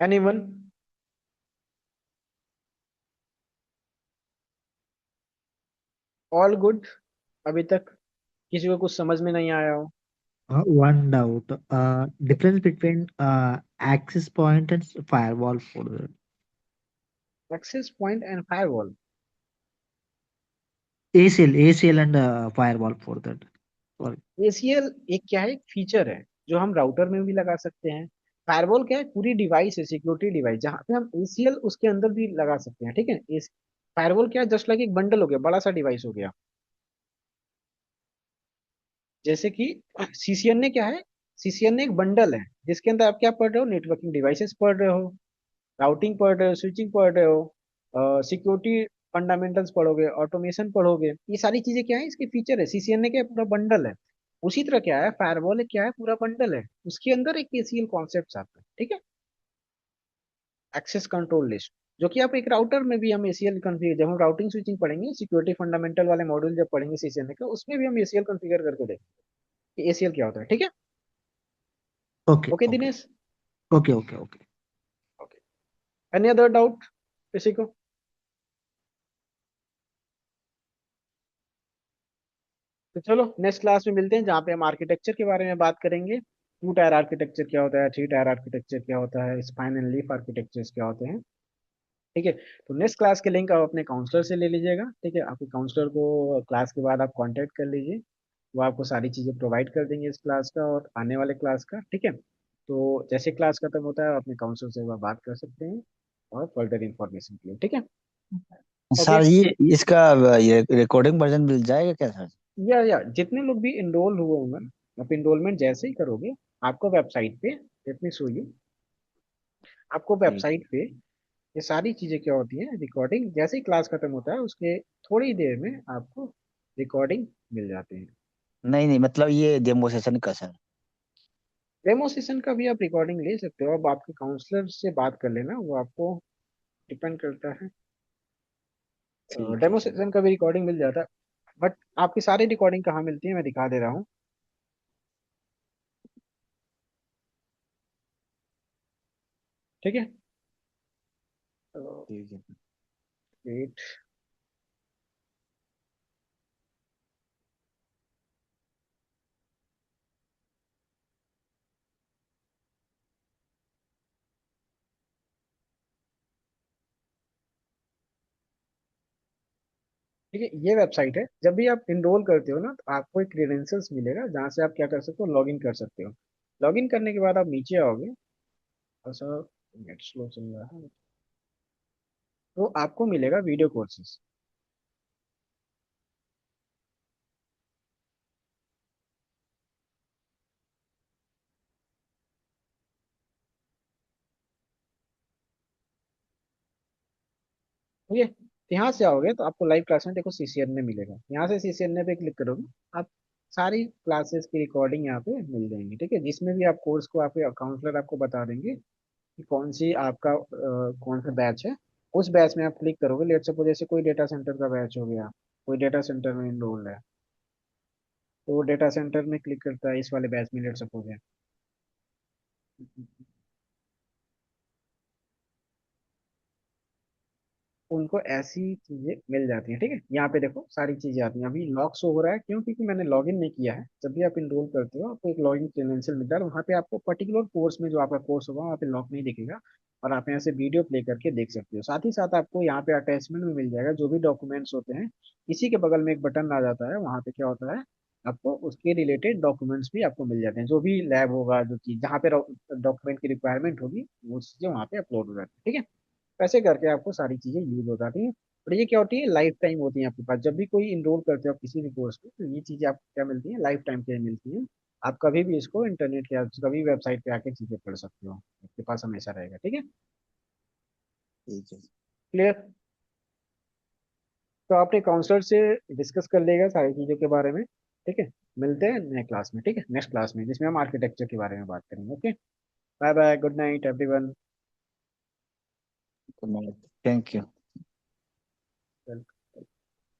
एनीवन, ऑल गुड, अभी तक किसी को कुछ समझ में नहीं आया हो। One doubt. Difference between access point and firewall for the access point and firewall, ACL and firewall for that. Sorry. ACL एक क्या है, एक फीचर है जो हम राउटर में भी लगा सकते हैं। फायरवॉल क्या है, पूरी डिवाइस है, सिक्योरिटी डिवाइस, जहाँ पे हम एसीएल उसके अंदर भी लगा सकते हैं, ठीक है। इस फायरवॉल क्या है, जस्ट लाइक एक बंडल हो गया, बड़ा सा डिवाइस हो गया। जैसे कि सीसीएनए क्या है, सीसीएनए एक बंडल है जिसके अंदर आप क्या पढ़ रहे हो, नेटवर्किंग डिवाइसेस पढ़ रहे हो, राउटिंग पढ़ रहे हो, स्विचिंग पढ़ रहे हो, सिक्योरिटी फंडामेंटल्स पढ़ोगे, ऑटोमेशन पढ़ोगे, ये सारी चीजें क्या है, इसके फीचर है। सीसीएनए क्या है, पूरा बंडल है। उसी तरह क्या है, फायरवॉल क्या है, पूरा बंडल है, उसके अंदर एक एसीएल कॉन्सेप्ट आता है, ठीक है। एक्सेस कंट्रोल लिस्ट, जो कि आप एक राउटर में भी हम एसीएल कॉन्फ़िगर, जब हम राउटिंग स्विचिंग पढ़ेंगे, सिक्योरिटी फंडामेंटल वाले मॉड्यूल जब पढ़ेंगे सीसीएनए का, उसमें भी हम एसीएल कॉन्फ़िगर करके देखेंगे कि एसीएल क्या होता है, ठीक है। Okay, okay okay, Dinesh. okay, okay, okay. Okay, any other doubt किसी को। तो चलो नेक्स्ट क्लास में मिलते हैं, जहाँ पे हम आर्किटेक्चर के बारे में बात करेंगे। टू टायर आर्किटेक्चर क्या होता है, थ्री टायर आर्किटेक्चर क्या होता है, स्पाइन एंड लीफ आर्किटेक्चर क्या होते हैं, ठीक है। तो नेक्स्ट क्लास के लिंक आप अपने काउंसलर से ले लीजिएगा, ठीक है। आपके काउंसलर को क्लास के बाद आप कांटेक्ट कर लीजिए, वो आपको सारी चीज़ें प्रोवाइड कर देंगे इस क्लास का और आने वाले क्लास का, ठीक है। तो जैसे क्लास खत्म होता है आप अपने काउंसलर से एक बार बात कर सकते हैं और फर्दर इन्फॉर्मेशन के लिए, ठीक है। ओके। सर ये इसका ये रिकॉर्डिंग वर्जन मिल जाएगा क्या सर? या जितने लोग भी इनरोल हुए होंगे, आप इनरोलमेंट जैसे ही करोगे, आपको वेबसाइट पे, लेट मी शो यू, आपको ठीक। वेबसाइट पे ये सारी चीजें क्या होती हैं, रिकॉर्डिंग जैसे ही क्लास खत्म होता है उसके थोड़ी देर में आपको रिकॉर्डिंग मिल जाती है। नहीं नहीं, मतलब ये डेमो सेशन का सर। डेमो सेशन का भी आप रिकॉर्डिंग ले सकते हो, अब आपके काउंसलर से बात कर लेना, वो आपको डिपेंड करता है। ठीक है डेमो सर। सेशन का भी रिकॉर्डिंग मिल जाता है, बट आपकी सारी रिकॉर्डिंग कहाँ मिलती है, मैं दिखा दे रहा हूँ, ठीक है। ठीक है। वेट। ठीक है, ये वेबसाइट है। जब भी आप इनरोल करते हो ना, तो आपको एक क्रेडेंशियल्स मिलेगा जहाँ से आप क्या कर सकते हो, लॉग इन कर सकते हो। लॉग इन करने के बाद आप नीचे आओगे, और सर नेट स्लो चल रहा है, तो आपको मिलेगा वीडियो कोर्सेज। ठीक है, तो यहाँ से आओगे तो आपको लाइव क्लास में देखो सीसीएनए मिलेगा। यहाँ से सीसीएनए पे क्लिक करोगे, आप सारी क्लासेस की रिकॉर्डिंग यहाँ पे मिल जाएंगी। ठीक है, जिसमें भी आप कोर्स को आपके काउंसलर आपको बता देंगे कि कौन सी आपका कौन सा बैच है। उस बैच में आप क्लिक करोगे, लेट सपोज जैसे कोई डेटा सेंटर का बैच हो गया, कोई डेटा सेंटर में इनरोल है, तो वो डेटा सेंटर में क्लिक करता है इस वाले बैच में, लेट सपोज है। उनको ऐसी चीजें मिल जाती हैं। ठीक है, यहाँ पे देखो सारी चीजें आती हैं। अभी लॉक शो हो रहा है, क्यों? क्योंकि मैंने लॉगिन नहीं किया है। जब भी आप इनरोल करते हो आपको एक लॉगिन क्रेडेंशियल मिलता है, और वहाँ पे आपको पर्टिकुलर कोर्स में जो आपका कोर्स होगा वहाँ पे लॉक नहीं दिखेगा, और आप यहाँ से वीडियो प्ले करके देख सकते हो। साथ ही साथ आपको यहाँ पे अटैचमेंट में मिल जाएगा जो भी डॉक्यूमेंट्स होते हैं। इसी के बगल में एक बटन आ जाता है, वहाँ पे क्या होता है, आपको उसके रिलेटेड डॉक्यूमेंट्स भी आपको मिल जाते हैं। जो भी लैब होगा, जो चीज जहाँ पे डॉक्यूमेंट की रिक्वायरमेंट होगी, वो चीजें वहाँ पे अपलोड हो जाती है। ठीक है, वैसे करके आपको सारी चीजें यूज हो जाती हैं। और ये क्या होती है, लाइफ टाइम होती है आपके पास। जब भी कोई इनरोल करते हो आप किसी भी कोर्स में, तो ये चीजें आपको क्या मिलती है, लाइफ टाइम के लिए मिलती हैं। आप कभी भी इसको इंटरनेट या कभी वेबसाइट पे आके चीजें पढ़ सकते हो, आपके पास हमेशा रहेगा। ठीक है, ठीक है। क्लियर? तो आपने काउंसलर से डिस्कस कर लेगा सारी चीजों के बारे में। ठीक है, मिलते हैं नए क्लास में। ठीक है, नेक्स्ट क्लास में जिसमें हम आर्किटेक्चर के बारे में बात करेंगे। Okay, bye bye, good night everyone. Good night. Thank you.